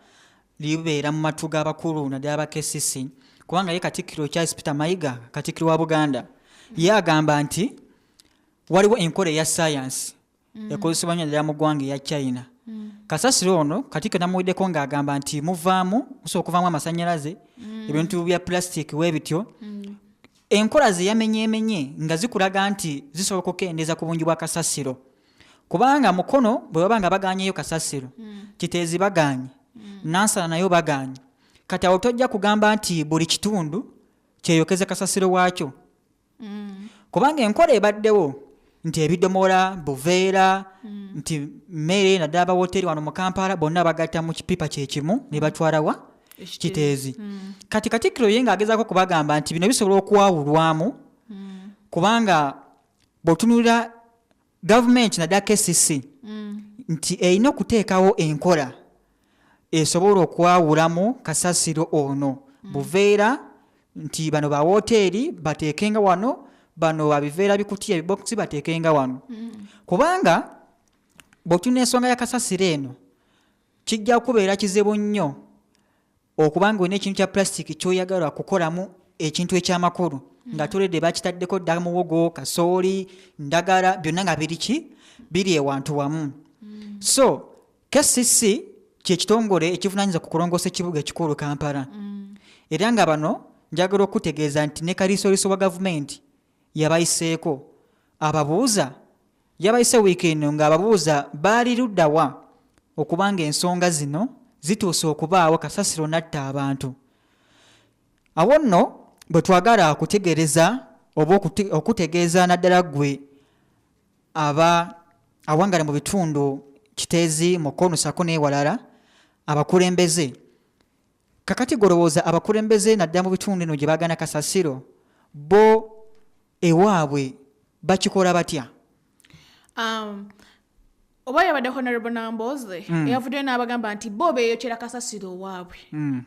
libeera mu matu g'abakulu naddala aba KCC kubanga ye Katikkiro Charles Peter Mayiga Katikkiro wa Buganda ye agamba nti waliwo enkola eya science ekozesebwa nnyo naddala mu ggwanga eya China. Kasasiro ono Katikkiro namuwiddeko ng'agamba nti musobola okuvaamu amasannyalaze ebintu bya plastic weebityo enkola ze yamenyeemenye nga zikulaga nti zisobola okukendeeza ku bungi bwa kasasiro kubanga Mukono bwe baba nga bagaanyeyo kasasiro kiteezi bagaanye Nansana nayo bagaanye kati awo tojja kugamba nti buli kitundu kyeyokeza kasasiro waakyo kubanga enkola ebaddewo nti ebidomola buveera nti mmere naddala ba woteri wano mu Kampala bonna bagatta mu kipipa kyekimu ne batwalawa kiteezi kati Katikkiro ye ng'agezaako kubagamba nti bino bisobola okwawulwamu kubanga bw'otunulira gavumenti naddala KCC nti erina okuteekawo enkola esobola okwawulamu kasasiro ono buveera nti bano ba woteri bateekenga wano bano babiveera bikutiya ebibokisi bateekenga wano kubanga bw'otunula ensonga ya kasasiro eno kijja kubeera kizibu nnyo okubanga olina ekintu kya plastic ky'oyagala kukolamu ekintu ekyamakulu nga tulede bakitaddeko ddala muwogo kasooli ndagala byonna nga biri ewantu wamu so KCC kyekitongole ekivunaanyiza ku kulongoosa ekibuga ekikulu Kampala era nga bano njagala okutegeeza nti ne kaliisoliiso wa gavumenti yabayiseeko ababuuza yabayise wiikendi ng'ababuuza baali luddawa okubanga ensonga zino zituuse okubaawo kasasiro natta abantu awo nno bwe twagala kutegereza oba okutegeeza naddala ggwe awangala mu bitundu kiteezi Mukono sako n'ewalala abakulembeze kakati golowooza abakulembeze naddala mu bitundu eno gye baagana kasasiro bo ewaabwe bakikola batya? Oba yabadde Honorable Namboze yavuddeyo n'abagamba nti bo beeyokera kasasiro waabwe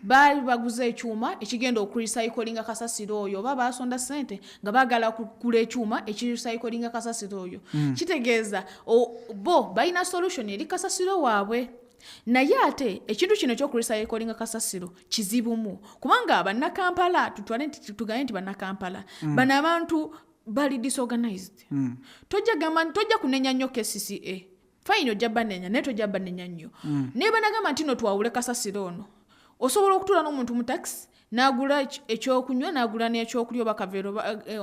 baali baguze ekyuma ekigenda okurecyclinga kasasiro oyo oba baasonda ssente nga baagala kugula ekyuma ekirecyclinga kasasiro oyo kitegeeza bo balina solution eri kasasiro waabwe naye ate ekintu kino ekyokurecyclinga kasasiro kizibumu kubanga bannakampala tugaye nti bannakampala bano abantu bali disorganized tojja kunenya nnyo KCCA fine ojja banenya naye tojja banenya nnyo naye banagamba nti no twawule kasasiro ono osobola okutuula n'omuntu mu taxi n'agula ekyokunywa n'agula n'ekyokulya oba kaveera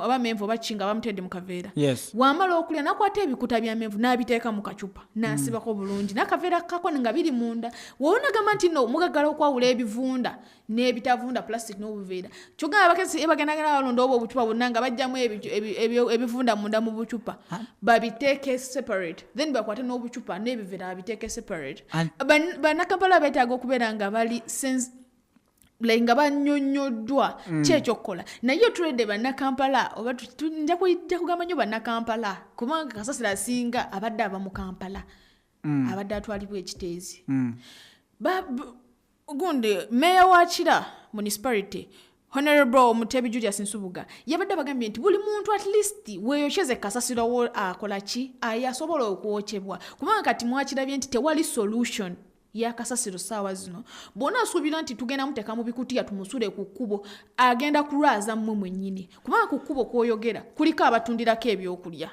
oba menvu oba kinga bamutedde mu kaveera wamala okulya n'akwata ebikuta bya menvu n'abiteeka mu kacupa n'asibako bulungi n'akaveera kako nga biri munda wowe nagamba nti no mugaggala okwawula ebivunda n'ebitavunda plastic n'obuveera kyogamba abakesi bagendagenda balonda oba obucupa bonna nga bajjamu ebivunda munda mu bucupa babiteeke separate then bakwate n'obucupa n'ebiveera babiteeke separate bannakampala beetaaga okubeera nga bali nga banyonyoddwa kyekyokukola naye tulede bannakampala oba nja kugamba nnyo bannakampala kubanga kasasiro asinga abadde aba mu Kampala abadde atwalibwa ekiteezi gundi meya wa Kira municipality Honorable Mutebi Julius Nsubuga yabadde bagambye nti buli muntu at least weeyokyeze kasasiro wo akola ki ayasobola okwokyebwa kubanga kati mwakirabye nti tewali solution ya kasasiro saawa zino bona asuubira nti tugenda muteeka mu bikutiya tumusule ku kkubo agenda kulwaza mmwe mwennyini kubanga ku kkubo kw'oyogera kuliko abatundirako ebyokulya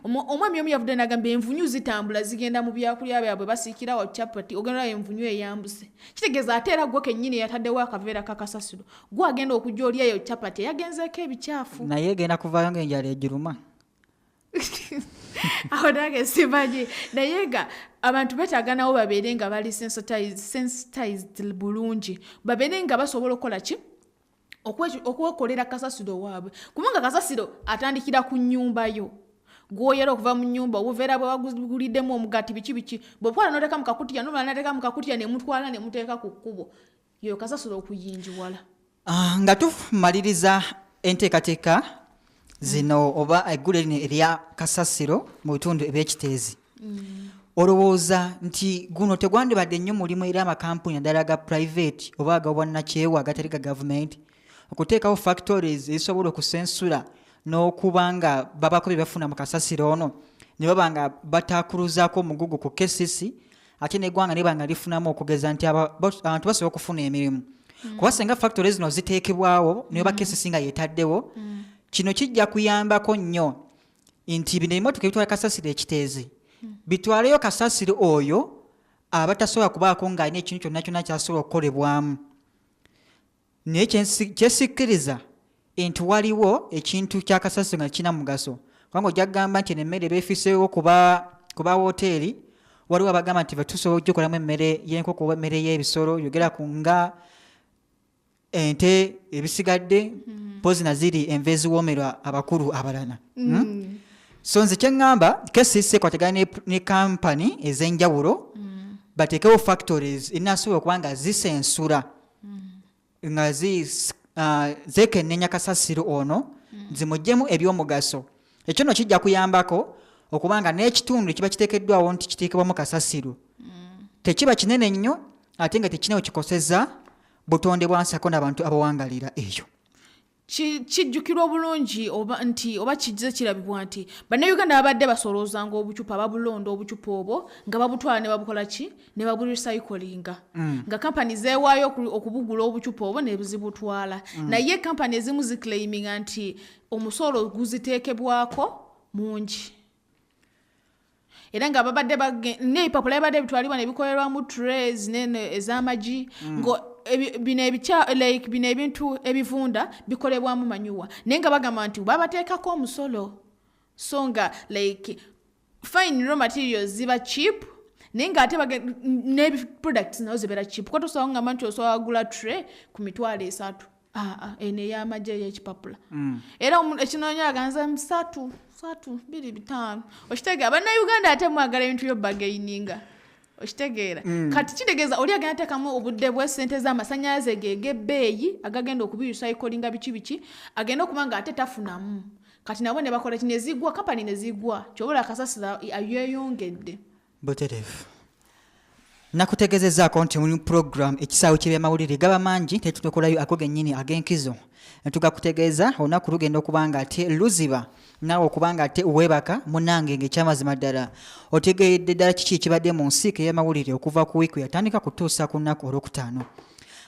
omwami omu yavudde n'agamba envunyu zitambula zigenda mu byakulya byabwe basiikira wa chapati ogenda envunyu eyambuse kitegeeza ate era gwe kennyini yataddewo akaveera ka kasasiro gwe agenda okujja olyayo chapati eyagenzeeko ebicaafu naye egenda kuvaayo ng'enjala ejuluma aho nange simanyi naye nga abantu betaaga nabo babeere nga bali sensitized bulungi babeere nga basobola okukola ki okwekolera kasasiro waabwe kubanga kasasiro atandikira ku nnyumba yo gwoyera okuva mu nnyumba obuveera bwe waguliddemu omugati biki bw'okwala n'oteeka mu kakutiya n'omala n'ateeka mu kakutiya ne mutwala ne muteeka ku kkubo yo kasasiro okuyinjiwala nga tumaliriza enteekateeka zino oba eggule lino erya kasasiro mu bitundu eby'ekiteezi olowooza nti guno tegwandibadde nnyo mulimu era amakampuni naddala ga private oba agabwannakyewa agatali ga gavumenti okuteekawo factories ezisobola okusensula n'okuba nga babako bye bafuna mu kasasiro ono ne baba nga bataakuluzaako omugugu ku KCC ate n'eggwanga ne banga lifunamu okugeza nti abantu basobola okufuna emirimu kuba singa factories zino ziteekebwawo ne baba KCC nga yeetaddewo kino kijja kuyambako nnyo nti bino ebimotoka ebitwala kasasiro ekiteezi bitwaleyo kasasiro oyo abatasobola kubaako ng'alina ekintu kyonna kyonna kyasobola okukolebwamu naye kyesikkiriza nti waliwo ekintu kya kasasiro nga kirina mugaso kubanga ojja kugamba nti emmere beefiseewo kuba woteeri waliwo abagamba nti betusobola okugikolamu emmere y'enkoko oba emmere y'ebisolo yogera ku nga ente ebisigadde pozi naziri enva eziwoomerwa abakulu abalala so nze kyeŋŋamba KCC kwategana ne kampani ez'enjawulo bateekewo factories ennasobola okuba nga zisensula nga zeekennenya kasasiro ono zimuggyemu eby'omugaso ekyo nno kijja kuyambako okuba nga n'ekitundu kiba kiteekeddwawo nti kiteekebwamu kasasiro tekiba kinene nnyo ate nga tekinawo kikoseza butonde bwansako n'abantu abawangalira eyo kijjukirwa obulungi oba kize kirabibwa nti bannayuganda babadde basoloozanga obucupa babulonda obucupa obwo nga babutwala ne babukola ki ne baburecyclinga nga kampani zeewaayo okubugula obucupa obwo ne zibutwala naye kampani ezimu ziclaiminga nti omusolo guziteekebwako mungi era nga babadde n'ebipapula ebibadde bitwalibwa ne bikolerwamu trays nene ez'amagi bino ebintu ebivunda bikolebwamu manyuwa naye nga bagamba nti babateekako omusolo so nga fine raw materials ziba cheap naye nga ate n'ebiproducts nazo zibeera cheap kuba tosobola kugamba nti osobola kugula tray ku $3 eno ey'amagi ey'ekipapula era ekinoonyo aganza 3.25 okitegeera bannayuganda ate mwagala ebintu by'obagaininga okitegeera kati kitegeeza oli agenda teekamu obudde bwe ssente z'amasannyalaze g'ebbeeyi agagenda okubirecyclinga biki agenda okuba nga ate tafunamu kati nabo ne bakola kino ezigwa kampani ne zigwa kyobola kasasira yeeyongedde butereevu nakutegezezaako nti mu program ekisaawe ky'ebyamawulire gaba mangi tetutukolayo ago gennyini ag'enkizo netugakutegeeza olunaku lugenda okuba nga ate luziba naawe okuba nga ate weebaka munange ng'ekyamazima ddala otegeedde ddala kiki ekibadde mu nsiika ey'amawulire okuva ku wiiki yatandika kutuusa ku nnaku olwokutaano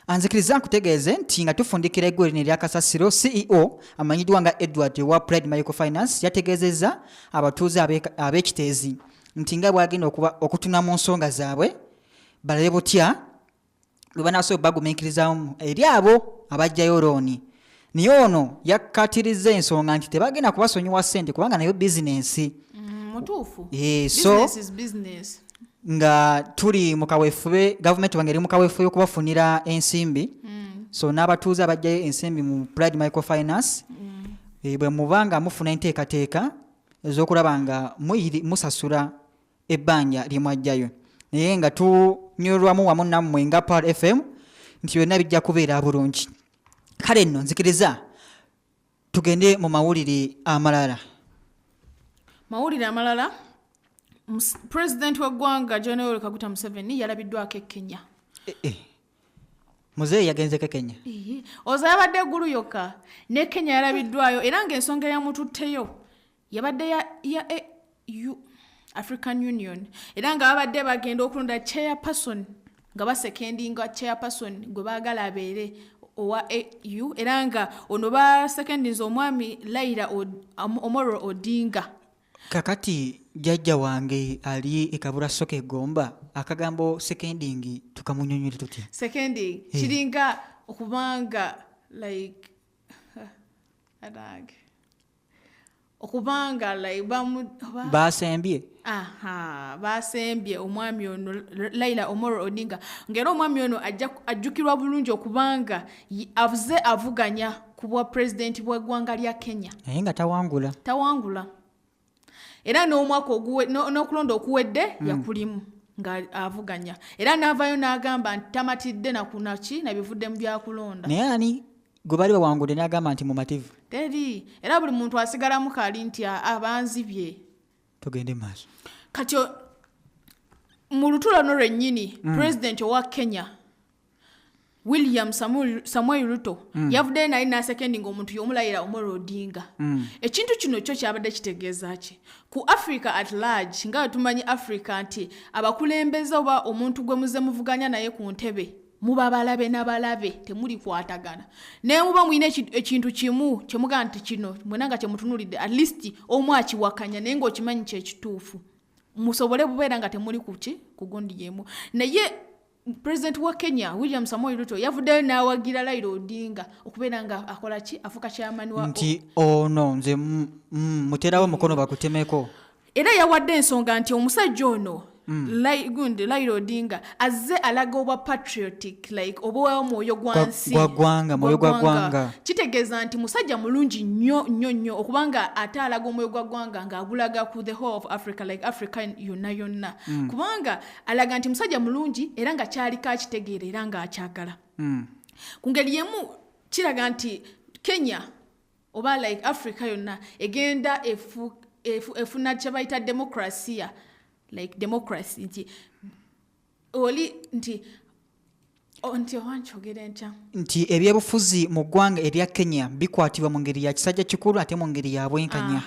anzikiriza nkutegeeze nti nga tufundikira eggulu lino erya kasasiro CEO amanyiddwa nga Edward wa Pride Microfinance yategeezezza abatuuze ab'ekiteezi nti nga bwagenda okutuna mu nsonga zaabwe balabe butya bwe banaasobola bagumiikirizaamu eri abo abajjayo looni naye ono yakkatiriza ensonga nti tebagenda kubasonyiwa ssente kubanga nayo bizinensi mutuufu so business is business. nga tuli mu kaweefube gavumenti wange eri mu kaweefube y'okubafunira ensimbi so n'abatuuze abajjayo ensimbi mu Pride Microfinance bwe mubanga mufuna enteekateeka ez'okulaba nga musasula ebbanja lye mwajjayo naye nga tunywerwamu wamu nammwe nga Pearl FM nti byonna bijja kubeera bulungi. Kale nno nzikiriza tugende mu mawulire amalala. Mawulire amalala, President w'eggwanga John Yoweri Kaguta Museveni yalabiddwako e Kenya. Muzeeyi yagenzeko Kenya. Oza yabadde eggulu yokka ne Kenya yalabiddwayo era ng'ensonga yamututteyo yabadde ya African Union era nga babadde bagenda okulonda chairperson nga basekendinga chairperson gwe baagala abeere owa AU era nga ono basekendinza omwami Raila Omolo Odinga. Kakati jjajja wange ali ekabula soka egomba akagambo seconding tukamunyonyola tutya? Seconding kiringa okubanga like okubanga like basembye basembye omwami ono Raila Omolo Odinga ngero omwami ono ajjukirwa bulungi okubanga avuganya ku bwa president bw'eggwanga lya Kenya naye nga tawangula era n'omwaka n'okulonda okuwedde yakulimu nga avuganya era n'avayo n'agamba nti tamatidde nakunaki nabivudde mu byakulonda. Naye ani gwe bali bawangudde n'agamba nti mumativu? Teri era buli muntu asigalamu kali nti abanzibye. Tugende maaso. Kati mu lutuula no lwennyini president owa Kenya William Samuel Ruto yavudde naye n'aseconding omuntu y'omulaira Omolo Odinga. Ekintu kino kyo kyabadde kitegeeza ki ku Africa at large nga tumanyi Africa nti abakulembeze oba omuntu gwe muze muvuganya naye ku ntebe muba balabe n'abalabe temuli kwatagana naye muba mwine ekintu kimu kyemuga nti kino mwenanga kyemutunulidde at least omu akiwakanya naye ng'okimanyi kyekituufu musobole bubeera nga temuli ku gundi yemu. Naye President wa Kenya William Samoei Ruto yavuddeyo n'awagira Raila Odinga okubeera nga akola ki afuka chairman wa nti ono nze muterawo mukono bakutemeko era yawadde ensonga nti omusajja ono Raila Odinga azze alaga obwa patriotic like obwa mwoyo gwansi mwoyo gwa gwanga kitegeeza nti musajja mulungi nnyo okubanga ate alaga omwoyo gwa gwanga ng'agulaga ku the whole of Africa like African yonna kubanga alaga nti musajja mulungi era nga kyalika akitegeera era nga akyagala ku ngeri yemu kiraga nti Kenya oba like Africa yonna egenda efuna kye bayita demokrasiya like democracy nti oli nti owanchogere nti ebyebufuzi mu ggwanga erya Kenya bikwatibwa mu ngeri ya kisajja kikulu ate mu ngeri ya bwenkanya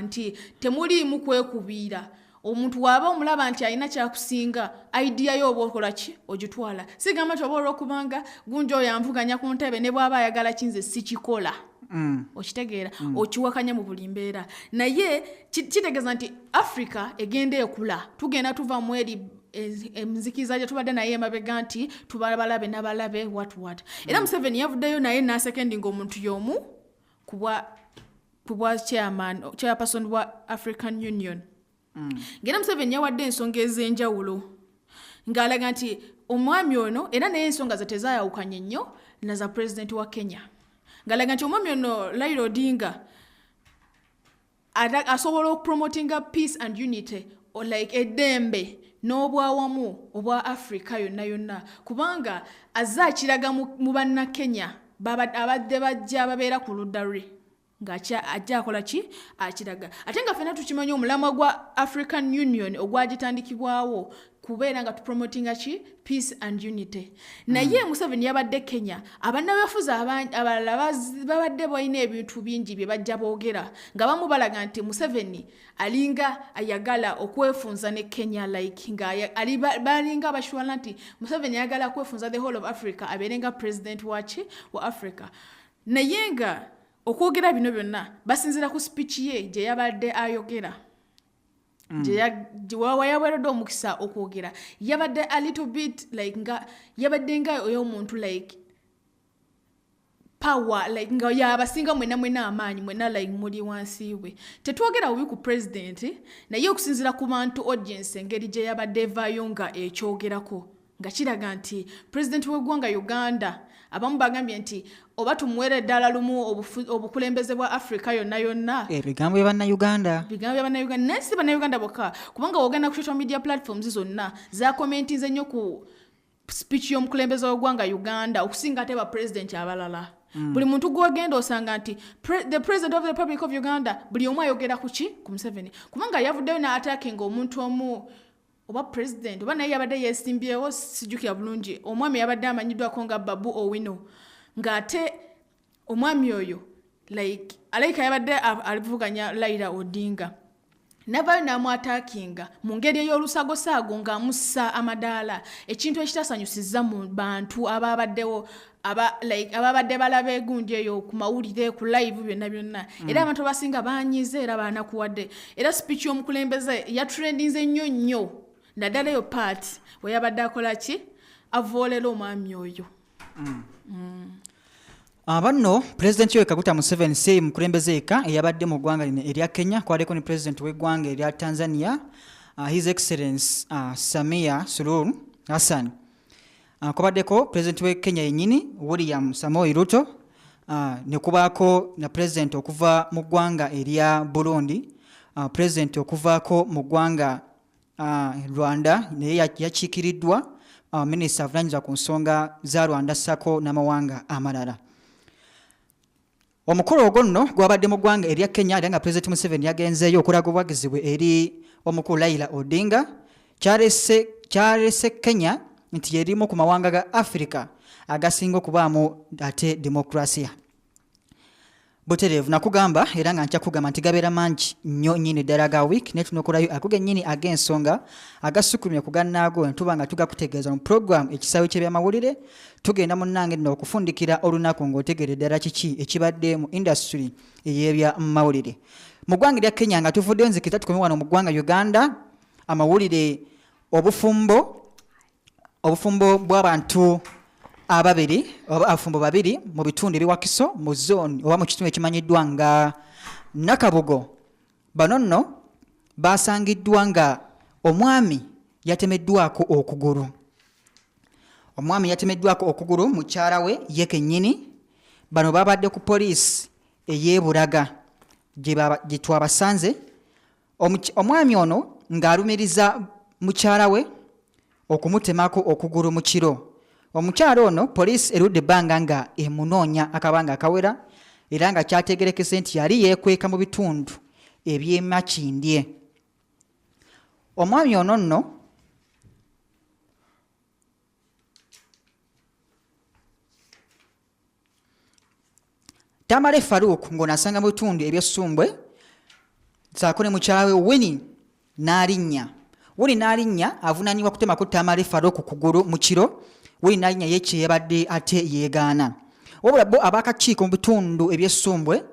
nti temuliimu kwekubiira omuntu waba omulaba nti alina kyakusinga idea yo oba okola ki ogitwala sigamba ti oba olw'okubanga gunja oyo anvuganya ku ntebe ne bw'aba ayagala kinze sikikola okitegeera okiwakanya mu buli mbeera naye kitegeeza nti Africa egenda ekula tugenda tuva mu eri emizikiriza gye tubadde naye emabega nti tubalabe n'abalabe what era Museveni yavuddeyo naye n'aseconding omuntu y'omu ku bwa chairperson bwa African Union ngera Museveni yawadde ensonga ez'enjawulo ng'alaga nti omwami ono era naye ensonga ze tezaayawukanye nnyo na za president wa Kenya ngalaga nti omwami ono Raila Odinga asobola okupromotinga peace and unity or like eddembe n'obwawamu obwa Africa yonna kubanga azze akiraga mu banna Kenya abadde bajja babeera ku ludda lwe ng'ajja akola ki akiraga ate nga ffenna tukimanyi omulamwa gwa African Union ogwagitandikibwawo kubeera nga tupromotinga ki peace and unity naye Museveni yabadde Kenya abannabafuzi abalala babadde balina ebintu bingi bye bajja boogera nga bamu balaga nti Museveni alinga ayagala okwefunza ne Kenya like nga balinga abashwala nti Museveni ayagala kwefunza the whole of Africa abeerenga president wa Africa naye nga okwogera bino byonna basinzira ku speech ye gye yabadde ayogera wayaweredde omukisa okwogera yabadde a little bit like nga yabadde nga oy'omuntu like power like nga yabasinga mwena amaanyi mwena like muli wansi we tetwogera bubi ku president naye okusinzira ku bantu audience engeri gye yabadde evaayo nga ekyogerako nga kiraga nti president w'eggwanga Uganda abamu bagambye nti oba tumuwere eddala lumu obukulembeze bwa Africa yonna ebigambo by'Abannayuganda naye si Bannayuganda bokka kubanga wogenda ku social media platforms zonna zakomentinze nnyo ku speech y'omukulembeze w'eggwanga Uganda okusinga ate ba president abalala. Buli muntu gwogenda osanga nti the president of the Republic of Uganda buli omu ayogera ku ki ku Museveni kubanga yavuddeyo n'attacking omuntu omu oba president oba naye yabadde yeesimbyewo sijjukira bulungi omwami yabadde amanyiddwako nga Babu Owino ng'ate omwami oyo like alayika yabadde alivuganya Raila Odinga navayo n'amwataakinga mu ngeri ey'olusagosaago ng'amussa amadaala ekintu ekitasanyusizza mu bantu ababaddewo ababadde balaba egundi eyo ku mawulire ku live byonna era abantu abasinga baanyize era baanakuwadde era speech y'omukulembeze yatrendinze nnyo naddala eyo part we yabadde akola ki avoolera omwami oyo. Abanno President Yoweri Kaguta Museveni si mukulembeze eka eyabadde mu ggwanga lino erya Kenya kwaliko ni President w'eggwanga erya Tanzania His Excellency Samia Suluhu Hassan. Kwabaddeko President w'e Kenya yennyini William Samoei Ruto ne kubaako na President okuva mu ggwanga erya Burundi President okuvaako mu ggwanga Rwanda naye yakiikiriddwa Minisita avunanyizibwa ku nsonga za Rwanda ssako n'amawanga amalala. Omukolo ogwo nno gwabadde mu ggwanga erya Kenya era nga President Museveni yagenzeeyo okulaga obwagizi bwe eri omukulu Raila Odinga kyalese Kenya nti yerimu ku mawanga ga Africa agasinga okubaamu ate demokrasiya. Butereevu nakugamba era nga nkya kugamba nti gabeera mangi nnyo nnyini ddala ga week ne tunokolayo ago gennyini ag'ensonga agasukulumye ku gannaago entuba nga tugakutegeeza mu program ekisaawe ky'ebyamawulire tugenda munnange nno okufundikira olunaku ng'otegere ddala kiki ekibadde mu industry ey'ebyamawulire. Mu ggwanga lya Kenya nga tuvuddeyo nzikiriza tukomye wano mu ggwanga Uganda amawulire obufumbo bw'abantu ababiri oba abafumbo babiri mu bitundu ebiwakiso mu zone oba mu kitundu ekimanyiddwa nga Nakabugo bano nno basangiddwa nga omwami yatemeddwako okugulu. Omwami yatemeddwako okugulu mukyala we ye kennyini. Bano babadde ku poliisi ey'Ebulaga gye twabasanze. Omwami ono ng'alumiriza mukyala we okumutemako okugulu mu kiro. Omukyala ono poliisi erudde ebbanga nga emunoonya akabanga akawera era nga kyategerekese nti yali yeekweka mu bitundu eby'emakindye. Omwami ono nno Tamale Farouk ng'onasanga mu bitundu eby'Essumbwe saako ne mukyala we Winnie Nalinnya avunaanibwa kutemako Tamale Farouk kugulu mu kiro. Winnie Nalinnya ye yabadde ate yeegaana. Wabula bo ab'akakiiko mu bitundu eby'Essumbwe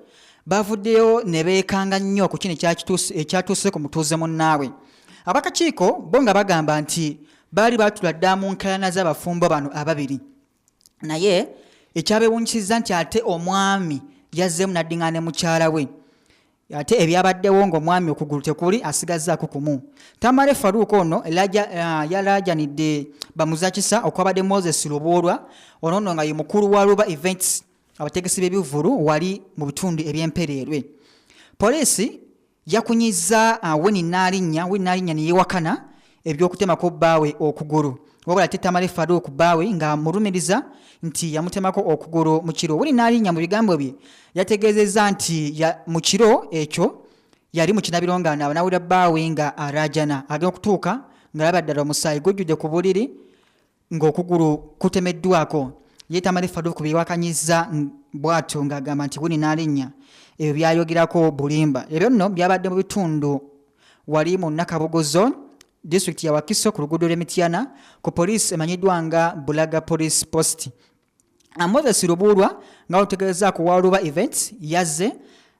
bavuddeyo ne beekanga nnyo ku kino ekyatuuse ku mutuuze munnaawe. Ab'akakiiko bo nga bagamba nti baali baatula ddala mu nkalana z'abafumbo bano ababiri. Naye ekyabeewuunyisizza nti ate omwami yazzeemu n'addiŋŋana ne mukyala we. Ate ebyabaddewo ng'omwami okugulu tekuli asigazzaako kumu. Tamale Farouk ono yalaajanidde bamuzakisa okwabadde Moses Luboolwa ono nno nga ye mukulu wa Luba Events abategesi b'ebivvulu wali mu bitundu eby'Empereerwe. Poliisi yakunyizza Winnie Nalinnya ne yeewakana ebyokutemako bbaawe okugulu. Wabula ate Tamale Farouk bbaawe nga mulumiriza nti yamutemako okugulu mu kiro. Winnie Nalinnya mu bigambo bye yategeezezza nti mu kiro ekyo yali mu kinabiro nga n'awulira bbaawe nga araajana agenda okutuuka ng'alaba ddala omusaayi gujjudde ku buliri ng'okugulu kutemeddwako. Ye Tamale Farouk beewakanyizza bw'atyo ng'agamba nti Winnie Nalinnya ebyo byayogerako bulimba. Ebyo nno byabadde mu bitundu wali mu Nakabugo zone district ya Wakiso ku luguudo lw'Emityana ku poliisi emanyiddwa nga Bulaga Police Post. Moses Lubuulwa nga otegeeza ku Waluba Events yazze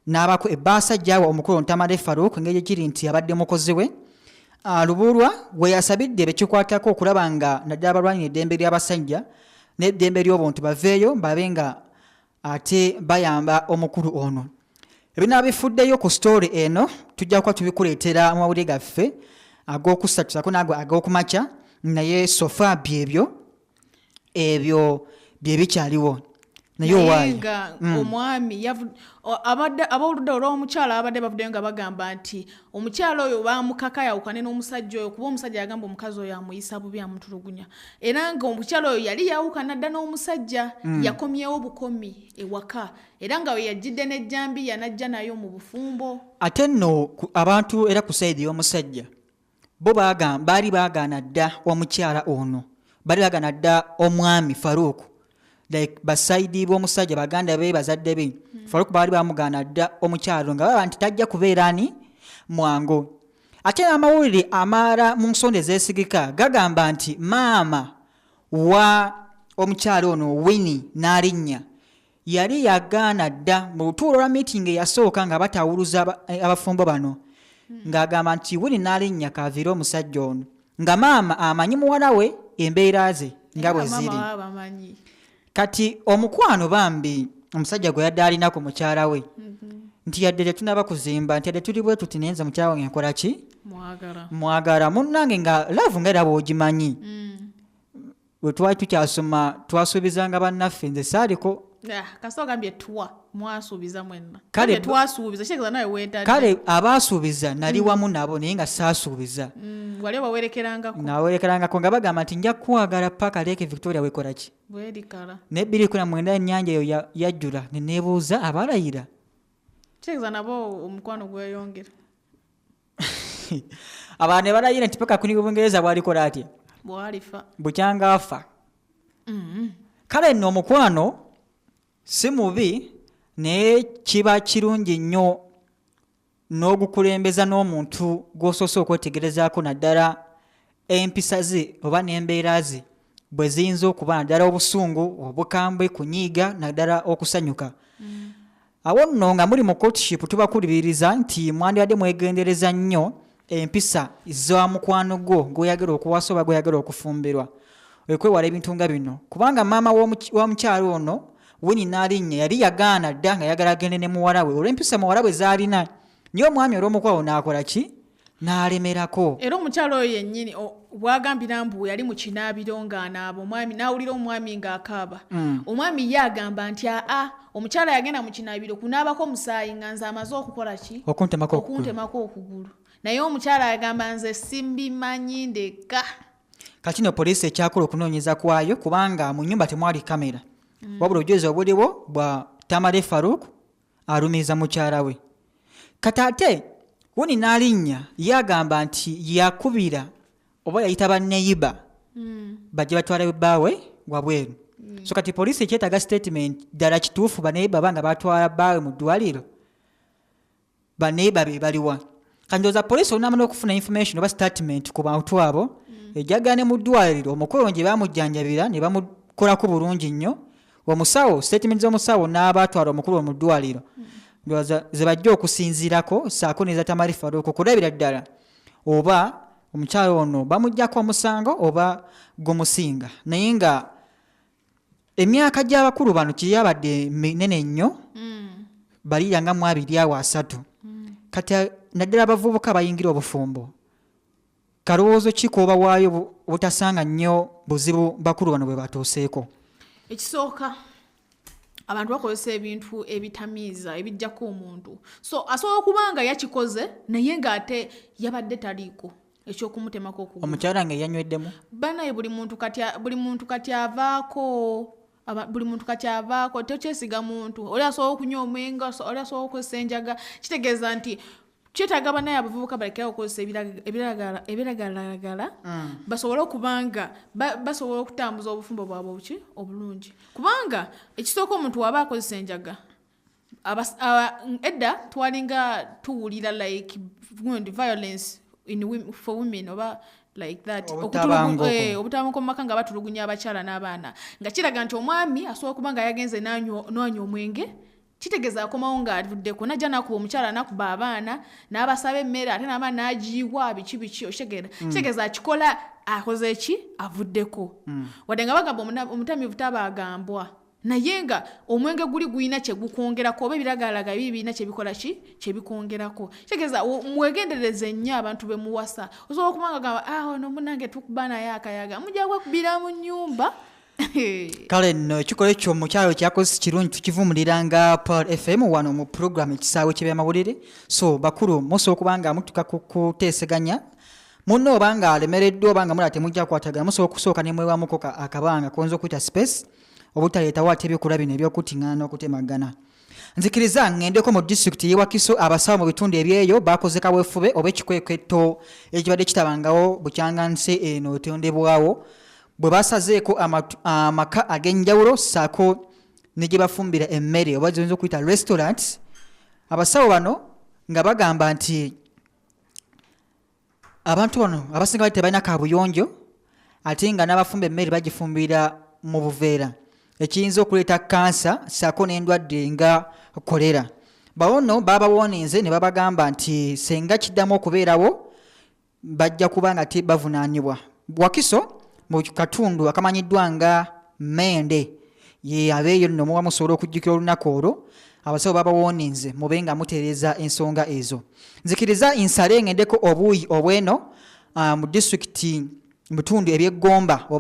n'abako ebbaasa gy'awa omukulu Tamale Farouk engeri kiri nti abadde mukozi we Lubulwa we yasabidde bekikwatako okulaba nga naddala abalwanira eddembe ly'abasajja n'eddembe ly'obuntu baveeyo babe nga ate bayamba omukulu ono. Ebinaabifuddeyo ku story eno tujja kuba tubikuleetera mu mawulire gaffe ag'okusatu sako nagwe ag'okumakya, naye sofa ebyo bye bikyaliwo. Naye owaayo omwami ab'oludda olw'omukyala abadde bavuddeyo nga bagamba nti omukyala oyo baamukaka yawukane n'omusajja oyo kuba omusajja yagamba omukazi oyo amuyisa bubi amutulugunya, era nga omukyala oyo yali yawukana dda n'omusajja yakomyewo bukomi ewaka, era nga we yajjidde n'ejjambiya najja nayo mu bufumbo. Ate nno abantu era ku sayidi y'omusajja bo baali baagaana dda omukyala ono, baali baagaana dda omwami Faruku, like basayidi b'omusajja baganda be bazadde be Faruku baali bamugaana dda omukyalo nga baba nti tajja kubeera ani mwango. Ate amawulire amala mu nsonda ezeesigika gagamba nti maama wa omukyalo ono Winnie Nalinnya yali yagaana dda mu lutuulo lwa meeting eyasooka nga batawuluza abafumbo bano ng'agamba nti Winnie Nalinnya kaviire omusajja ono nga maama amanyi muwala we embeera ze nga bwe ziri. Kati omukwano bambi omusajja gwe yadde alina ku mukyala we nti yadde tetunaba kuzimba nti yadde tuli bwe tuti nenza mukyala wange nkola ki mwagala munnange nga laavu nga era bw'ogimanyi bwe twali tukyasoma twasuubizanga bannaffe nze saaliko kasogambye mwasuubiza mwenna kale abaasuubiza nali wamu nabo naye nga saasuubiza wali nawerekerangako nga bagamba nti nja kukwagala paka Lake Victoria wekola ki ne 2019 ennyanja eyo yajjula ne neebuuza abalayira nabo omukwano gweyongera abantu ne balayira nti paka kuni Bungereza bwalikola atya bukyanga afa. Kale nno omukwano si mubi naye kiba kirungi nnyo n'ogukulembeza n'omuntu gw'osoose okwetegerezaako naddala empisa ze oba n'embeera ze bwe ziyinza okuba naddala obusungu, obukambwe, kunyiiga naddala okusanyuka. Awo nno nga muri mu courtship tubakulibiriza nti mwandibadde mwegendereza nnyo empisa za mukwano gwo gw'oyagala okuwasa oba gw'oyagala okufumbirwa, okwewala ebintu nga bino, kubanga maama w'omukyalo ono Winnie Nalinnya yali yagaana dda nga yagala agende ne muwala we olw'empisa muwala we zaalina, naye omwami olw'omukwano n'akola ki n'alemerako. Era omukyalo oyo yennyini bwagambira mbu yali mu kinaabiro ng'anaaba, omwami n'awulira omwami ng'akaaba. Omwami ye agamba nti omukyala yagenda mu kinaabiro kunaabako omusaayi nga nze amaze okukola ki okuntemako okugulu, naye omukyala agamba nze simbimanyi ndeka. Kati no poliisi ekyakola okunoonyeza kwayo kubanga mu nnyumba temwali kamera wabula obujulizi obuliwo bwa Tamale Faruku alumiriza mukyala we. Kati ate Winnie Nalinnya yagamba nti yakubira oba yayita banneyiba bajje batwala bbaawe wabweru. So kati poliisi ekyetaaga statement ddala kituufu banneyiba banga batwala bbaawe mu ddwaliro, banneyiba be baliwa? Kanjooza poliisi olunamala okufuna information oba statement ku bantu abo ejjagane mu ddwaliro omukolo gye bamujjanjabira ne bamukolako bulungi nnyo, omusawo statement z'omusawo n'abatwala omukulu mu ddwaliro ze bajja okusinziirako saako neza Tamale Faruku kulabira ddala oba omukyalo ono bamuggyako omusango oba gumusinga. Naye nga emyaka gy'abakulu bano kyeyabadde minene nnyo balira nga 23. Kati naddala abavubuka bayingira obufumbo, kalowoozo ki kooba waayo butasanga nnyo buzibu bakulu bano bwe batuuseeko? Ekisooka abantu bakozesa ebintu ebitamiiza ebijjako omuntu, so asobola okubanga yakikoze naye ng'ate yabadde taliiko ekyokumutemako okugulu. Omukyala nga yanyweddemu banaye buli muntu kati avaako tekyesiga muntu oli asobola okunywa omwenga, oli asobola okukozesa enjaga. Kitegeeza nti kyetaaga banaye abavubuka balekera okukozesa ebiragalagala basobole okubanga basobola okutambuza obufumbo bwabwe obulungi, kubanga ekisooka omuntu waba akozesa enjaga edda twalinga tuwulira like violence for women oba like that obutabanguko mu maka nga batulugunya abakyala n'abaana, nga kiraga nti omwami asobola okuba nga yagenze n'anywa omwenge kitegeza akomawo ng'avuddeko najja nakuba omukyala nakuba abaana n'abasaba emmere ate n'abaana n'agiyiwa biki okitegera kitegeza akikola akoze ki avuddeko wadde nga bagamba omutamiivu tabaagambwa naye nga omwenge guli guyina kye gukwongerako oba ebiragalaga birina kye bikola ki kye bikwongerako kitegeza mwegendereze nnyo abantu be muwasa osobola okubanga gamba ono munange tukuba naye akayaga mujja kwekubira mu nnyumba. Kale nno ekikolo ekyo mukyalo kyakoze kirungi tukivumuliranga Pearl FM wano mu program ekisaawe ky'ebyamawulire so bakulu musobola okubanga mutuka kuteeseganya munno obanga alemereddwa obanga mulate mujja kukwatagana musobola okusooka ne mwewamuko akabanga konza okuyita space obutaleetawo ate ebyokulaba bino ebyokutiŋŋana n'okutemagana. Nzikiriza ŋŋendeko mu disitulikiti y'e Wakiso abasawo mu bitundu ebyeyo bakoze kaweefube oba ekikwekweto ekibadde kitabangawo bukyangansi eno etondebwawo bwe basazeeko amaka ag'enjawulo ssaako ne gye bafumbira emmere oba ziyinza okuyita restaurant. Abasawo bano nga bagamba nti abantu bano abasinga bali tebalina kaabuyonjo ate nga n'abafumba emmere bagifumbira mu buveera ekiyinza okuleeta kansa ssaako n'endwadde nga kolera. Bawono babawoonenze ne babagamba nti senga kiddamu okubeerawo bajja kuba nga bavunaanibwa. Wakiso mu katundu akamanyiddwa nga Mende ye abeeyo nno muba musobola okujjukira olunaku olwo abasawo babawoonenze mube nga mutereeza ensonga ezo. Nzikiriza nsale ŋŋendeko obuuyi obweno mu disitulikiti mutundu eby'Eggomba mu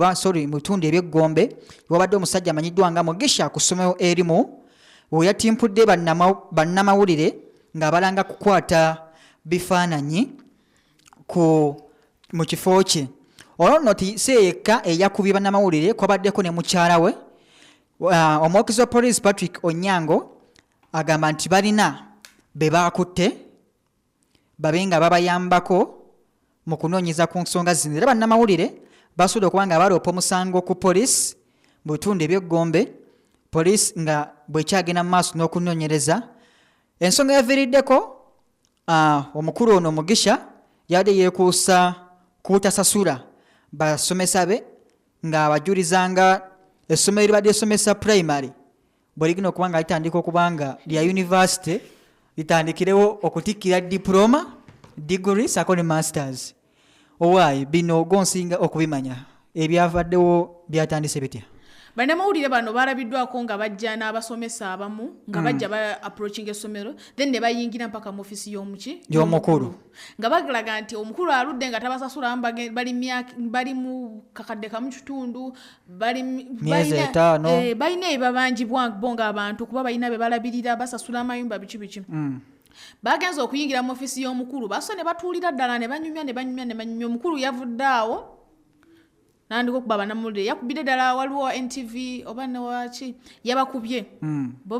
bitundu eby'Eggombe wabadde omusajja amanyiddwa nga Mugisha ku ssomero erimu we yatimpudde bannamawulire ng'abalanga kukwata bifaananyi mu kifo kye. Olwo nno si yekka eyakubye bannamawulire kwabaddeko ne mukyala we omwokizi wa poliisi Patrick Onyango agamba nti balina be baakutte babe nga babayambako mu kunoonyeza ku nsonga zino era bannamawulire basobodde okuba nga baloopa omusango ku poliisi mu bitundu eby'Eggombe poliisi nga bwekyagenda mu maaso n'okunoonyereza ensonga yaviiriddeko omukulu ono Mugisha yadde yeekuusa ku butasasula basomesa be ng'abajuliza essomero libadde esomesa primary bwe ligina okuba nga litandika okuba nga lya university litandikirewo okutikkira diploma degree ssaako ne masters. Owaayi bino gonsinga okubimanya ebyavaddewo byatandise bitya? Bannamawulire bano balabiddwako nga bajja n'abasomesa abamu nga bajja ba approaching essomero then ne bayingira mpaka mu office y'omukulu nga bagalaga nti omukulu aludde nga tabasasula bali mu kakadde kamu kitundu balina ebibabangibwa bo ng'abantu kuba balina be balabirira basasula amayumba biki bagenza okuyingira mu office y'omukulu baso ne batuulira ddala ne banyumya omukulu yavudde awo nandiko okuba bannamawulire yakubidde ddala waliwo NTV oba newaki yabakubye bo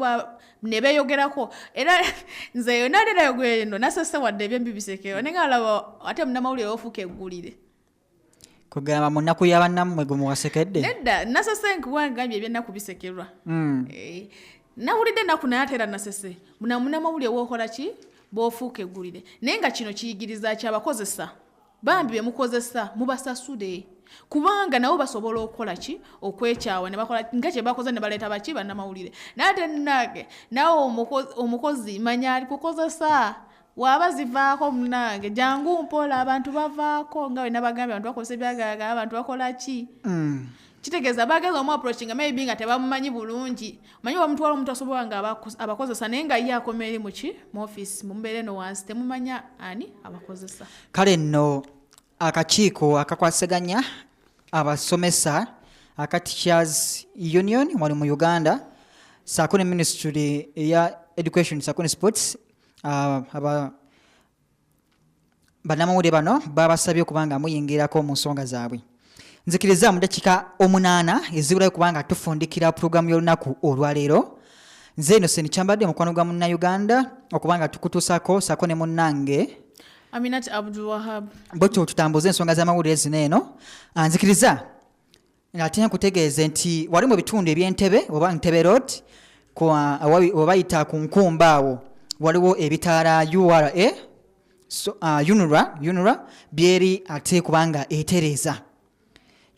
ne beeyogerako era nze nalirayogerera eno nasese wadde ebyembi bisekero ne ngalaba ate munnamawulire ofuuka eggulire kugamba mu nnaku y'abannammwe gwe muwasekedde nedda nasese nkugambye ebyennaku bisekerwa nawulidde ennaku naye ate era nasese munnamawulire wookola ki bw'ofuuka eggulire naye nga kino kiyigiriza kyabakozesa bambi be mukozesa mubasasule kubanga nabo basobola okukola ki okwekyawa ne bakola nga kye bakoze ne baleeta baki bannamawulire nate nange nawe omukozi manya ali kukozesa waba zivaako munange jangu mpola abantu bavaako nga we nabagambye abantu bakozesa ebyagalaga abantu bakola ki kitegeeza bageza omu approaching maybe nga tebamumanyi bulungi manyi bamutwala omuntu asobola nga abakozesa naye nga ye akoma eri muki mu office mumubeere no wansi temumanya ani abakozesa. Kale nno akakiiko akakwasaganya abasomesa aka Teachers Union wali mu Uganda ssaako ne Ministry ya Education ssaako ne Sports bannamawulire bano babasabye okubanga muyingirako mu nsonga zaabwe. Nzikiriza mu dakiika 8 ezibulayo kubanga tufundikira pulogulaamu y'olunaku olwaleero nze Innocent Kyambadde mukwano gwa Munnayuganda okubanga tukutuusako ssaako ne munnange Aminat Abdul Wahab bwetyo tutambuze ensonga z'amawulire zino eno. Nzikiriza ate nkutegeeze nti wali mu bitundu eby'Entebbe oba Ntebbe Road obayita ku nkumba awo waliwo ebitaala UNRA byeri ate kubanga etereeza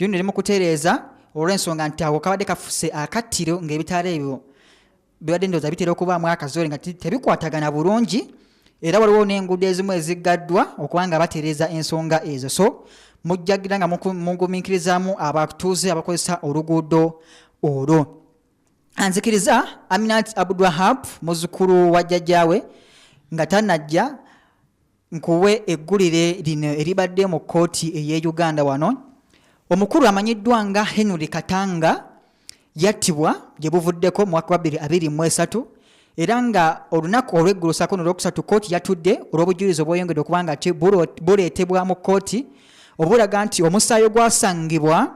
UNRA eri mu kutereeza olw'ensonga nti awo kabadde kafuse akattiro ng'ebitaala ebyo bibadde ndowooza bitera okubaamu akazoole nga tebikwatagana bulungi era waliwo n'enguudo ezimu eziggaddwa okubanga batereeza ensonga ezo. So mujjagira nga mugumiikirizaamu abatuuze abakozesa oluguudo olwo. Anzikiriza Aminat Abdulwahab muzzukulu wa jjajjaawe nga tanajja nkuwe eggulire lino eribadde mu kkooti ey'e Uganda wano. Omukulu amanyiddwa nga Henry Katanga yattibwa gye buvuddeko mu mwaka wa 2023 era nga olunaku olw'eggulu ssaako n'olwokusatu kkooti yatudde olw'obujulizi obweyongedde okubanga ate buleetebwa mu kkooti obulaga nti omusaayi gwasangibwa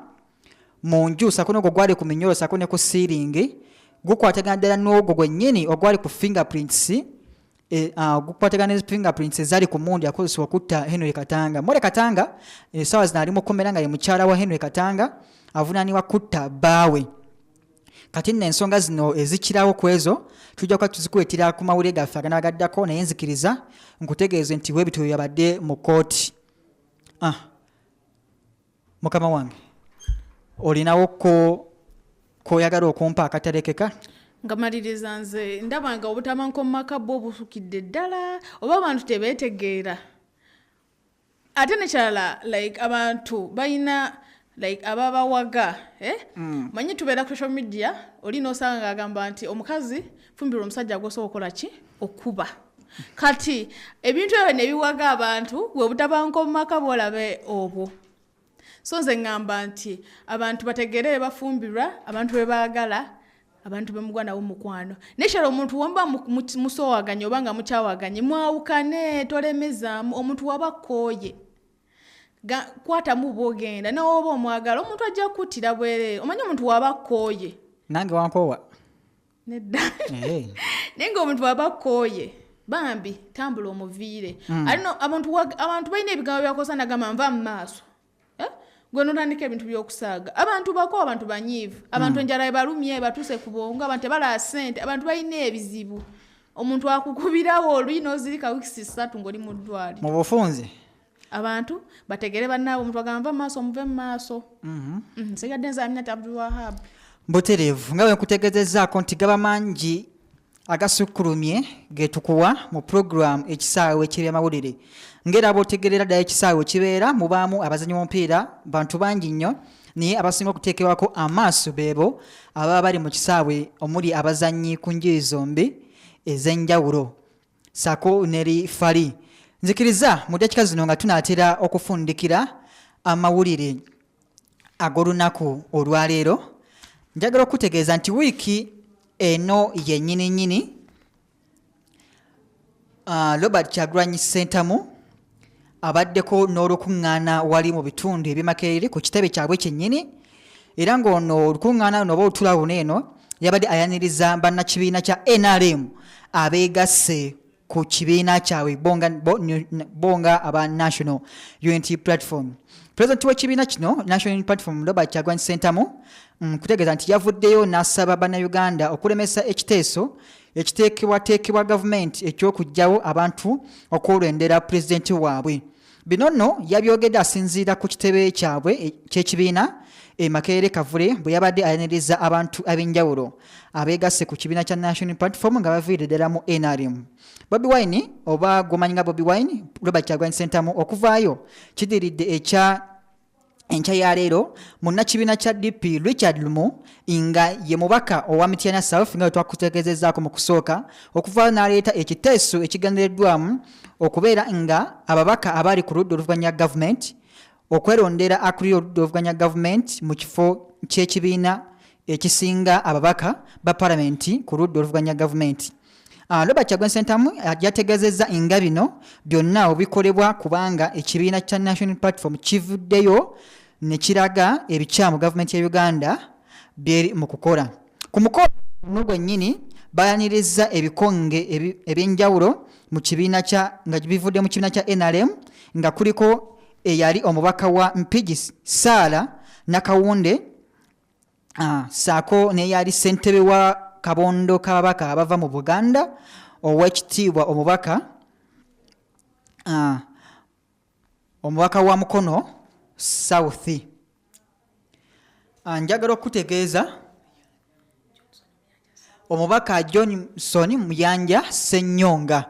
mu nju ssaako n'ogwo gwali ku minyolo ssaako ne ku siiringi gukwatagana ddala n'ogwo gwennyini ogwali ku fingerprints gukwatagana ne fingerprints ezaali ku mmundu yakozesebwa okutta Henry Katanga. More Katanga essaawa zino ali mu kkomera nga ye mukyala wa Henry Katanga avunaanibwa kutta bbaawe. Kati nno ensonga zino ezikirawo ku ezo tujja kuba tuzikuleetera ku mawulire gaffe aganagaddako naye nzikiriza nkutegeeze nti weebityo yabadde mu kkooti. Mukama wange olinawo koyagala okumpa akaterekeka? Nga maliriza nze ndaba nga obutamanko mu maka bwo obusukidde ddala oba abantu tebeetegeera. Ate nekyala like abantu balina like ababawaga manyi tubeera ku social media olina osanga ng'agamba nti omukazi fumbira omusajja gwosobola okukola ki okuba. Kati ebintu ebyo ne biwaga abantu bwe butabanko mu maka bwolabe obwo. So nze ngamba nti abantu bategeere bafumbirwa abantu be baagala abantu bemugwa nawo mukwano. Nekyala omuntu wamba musowaganye oba nga mukyawaganye mwawukane tolemezaamu omuntu wabakooye. Kwata mu bogenda na oba omwagala omuntu ajja kuttira bwere omanyi omuntu wabakooye. Nange wankoowa nedda nenga omuntu wabakooye bambi tambula omuviire. Alino abantu balina ebigambo byakosa nagamba nva mu maaso gwe notandika ebintu by'okusaaga. Abantu bako abantu banyiivu abantu enjala ebalumye batuse ku bongo abantu bala sente abantu balina ebizibu omuntu akukubirawo olwino ozirika wiki 3 ng'oli mu ddwali mu bufunze. Abantu bategere bannaabo omuntu agamba maaso muve mu maaso. Nsigadde nze Aminat Abdulwahab. Mbutereevu nga bwe nkutegeezezzaako nti gaba mangi agasukkulumye ge tukuwa mu program ekisaawe eky'ebyamawulire. Ngera bw'otegerera ddala ekisaawe kibeera mubaamu abazanyi b'omupiira bantu bangi nnyo naye abasinga okuteekebwako amaaso beebo ababa bali mu kisaawe omuli abazanyi ku njuyi zombi ez'enjawulo ssaako neri fali. Nzikiriza mu ddakiika zino nga tunaatera okufundikira amawulire ag'olunaku olwaleero. Njagala okutegeeza nti wiiki eno yennyini Robert Kyagulanyi Ssentamu abaddeko n'olukuŋŋaana wali mu bitundu eby'Emakerere ku kitebe kyabwe kyennyini era ng'ono olukuŋŋaana luno oba olutula buno eno yabadde ayaniriza bannakibiina kya NRM abeegasse ku kibiina kyabwe bonga aba National Unity Platform. President w'ekibiina kino National Unity Platform Robert Kyagulanyi Ssentamu kutegeeza nti yavuddeyo n'asaba bannayuganda okulemesa ekiteeso ekiteekebwateekebwa gavumenti eky'okuggyawo abantu okwolondera pulezidenti waabwe. Bino nno yabyogedde asinziira ku kitebe kyabwe ky'ekibiina Makerere Kavule bwe yabadde ayaniriza abantu ab'enjawulo abeegasse ku kibiina kya National Platform nga baviire ddala mu NRM. Bobi Wine oba gomanyi nga Bobi Wine Robert Kyagulanyi Ssentamu okuvaayo kidiridde enkya ya leero munnakibiina kya DP Richard Lumu nga ye mubaka owa Mityana South nga twakutegeezezzaako mu kusooka okuvaayo n'aleeta ekiteeso ekigendereddwamu okubeera nga ababaka abali ku ludda oluvuganya gavumenti okwerondera akuli oludda oluvuganya gavumenti mu kifo ky'ekibiina ekisinga ababaka ba palamenti ku ludda oluvuganya gavumenti. Robert Kyagulanyi Ssentamu yategeezezza nga bino byonna obikolebwa kubanga ekibiina kya National Platform kivuddeyo ne kiraga ebikyamu gavumenti ya Uganda byeri mu kukola. Ku mukolo gwennyini bayaniriza ebikonge ebyenjawulo mu kibiina nga bivudde mu kibiina kya NRM nga kuliko eyali omubaka wa Mpigi Saala Nakawunde saako n'eyali ssentebe wa Kabondo k'ababaka abava mu Buganda ow'ekitiibwa omubaka wa Mukono South. Njagala okutegeeza omubaka Johnson Muyanja Ssenyonga.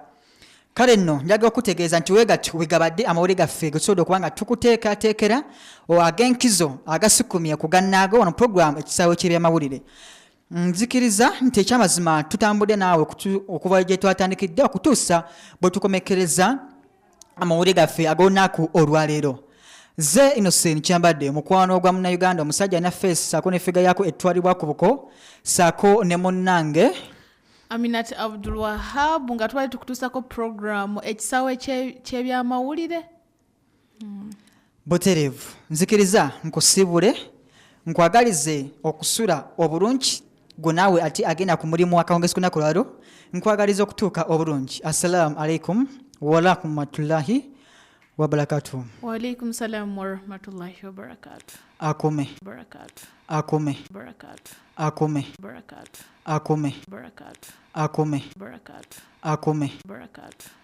Kale nno njagala okutegeeza nti wegabadde amawulire gaffe getusobodde okuba nga tukuteekateekera ag'enkizo agasukumye kugannaago wano puroguramu ekisaawe ky'ebyamawulire. Nzikiriza nti ekyamazima tutambudde naawe okuva gye twatandikidde okutuusa bwe tukomekereza amawulire gaffe ag'olunaku olwaleero. Ze Innocent Kyambadde mukwano gwa Munnayuganda omusajja na face saako ne figa yako ettwalibwa ku buko saako ne munnange Aminat Abdul Wahab nga twali tukutuusako programu ekisaawe ky'ebyamawulire. Buterevu nzikiriza nkusibule nkwagalize okusula obulungi gwe naawe ati agenda ku mulimu akawungezi kunaku lwalo nkwagaliza okutuuka obulungi. Assalamu alaikum wa rahmatullahi wa barakatuh. Wa alaikum salam wa rahmatullahi wa barakatuh. Akume Barakatuh. akume Barakatuh. akume Barakatuh. akume Barakatuh. akume Barakatuh. akume Barakatuh.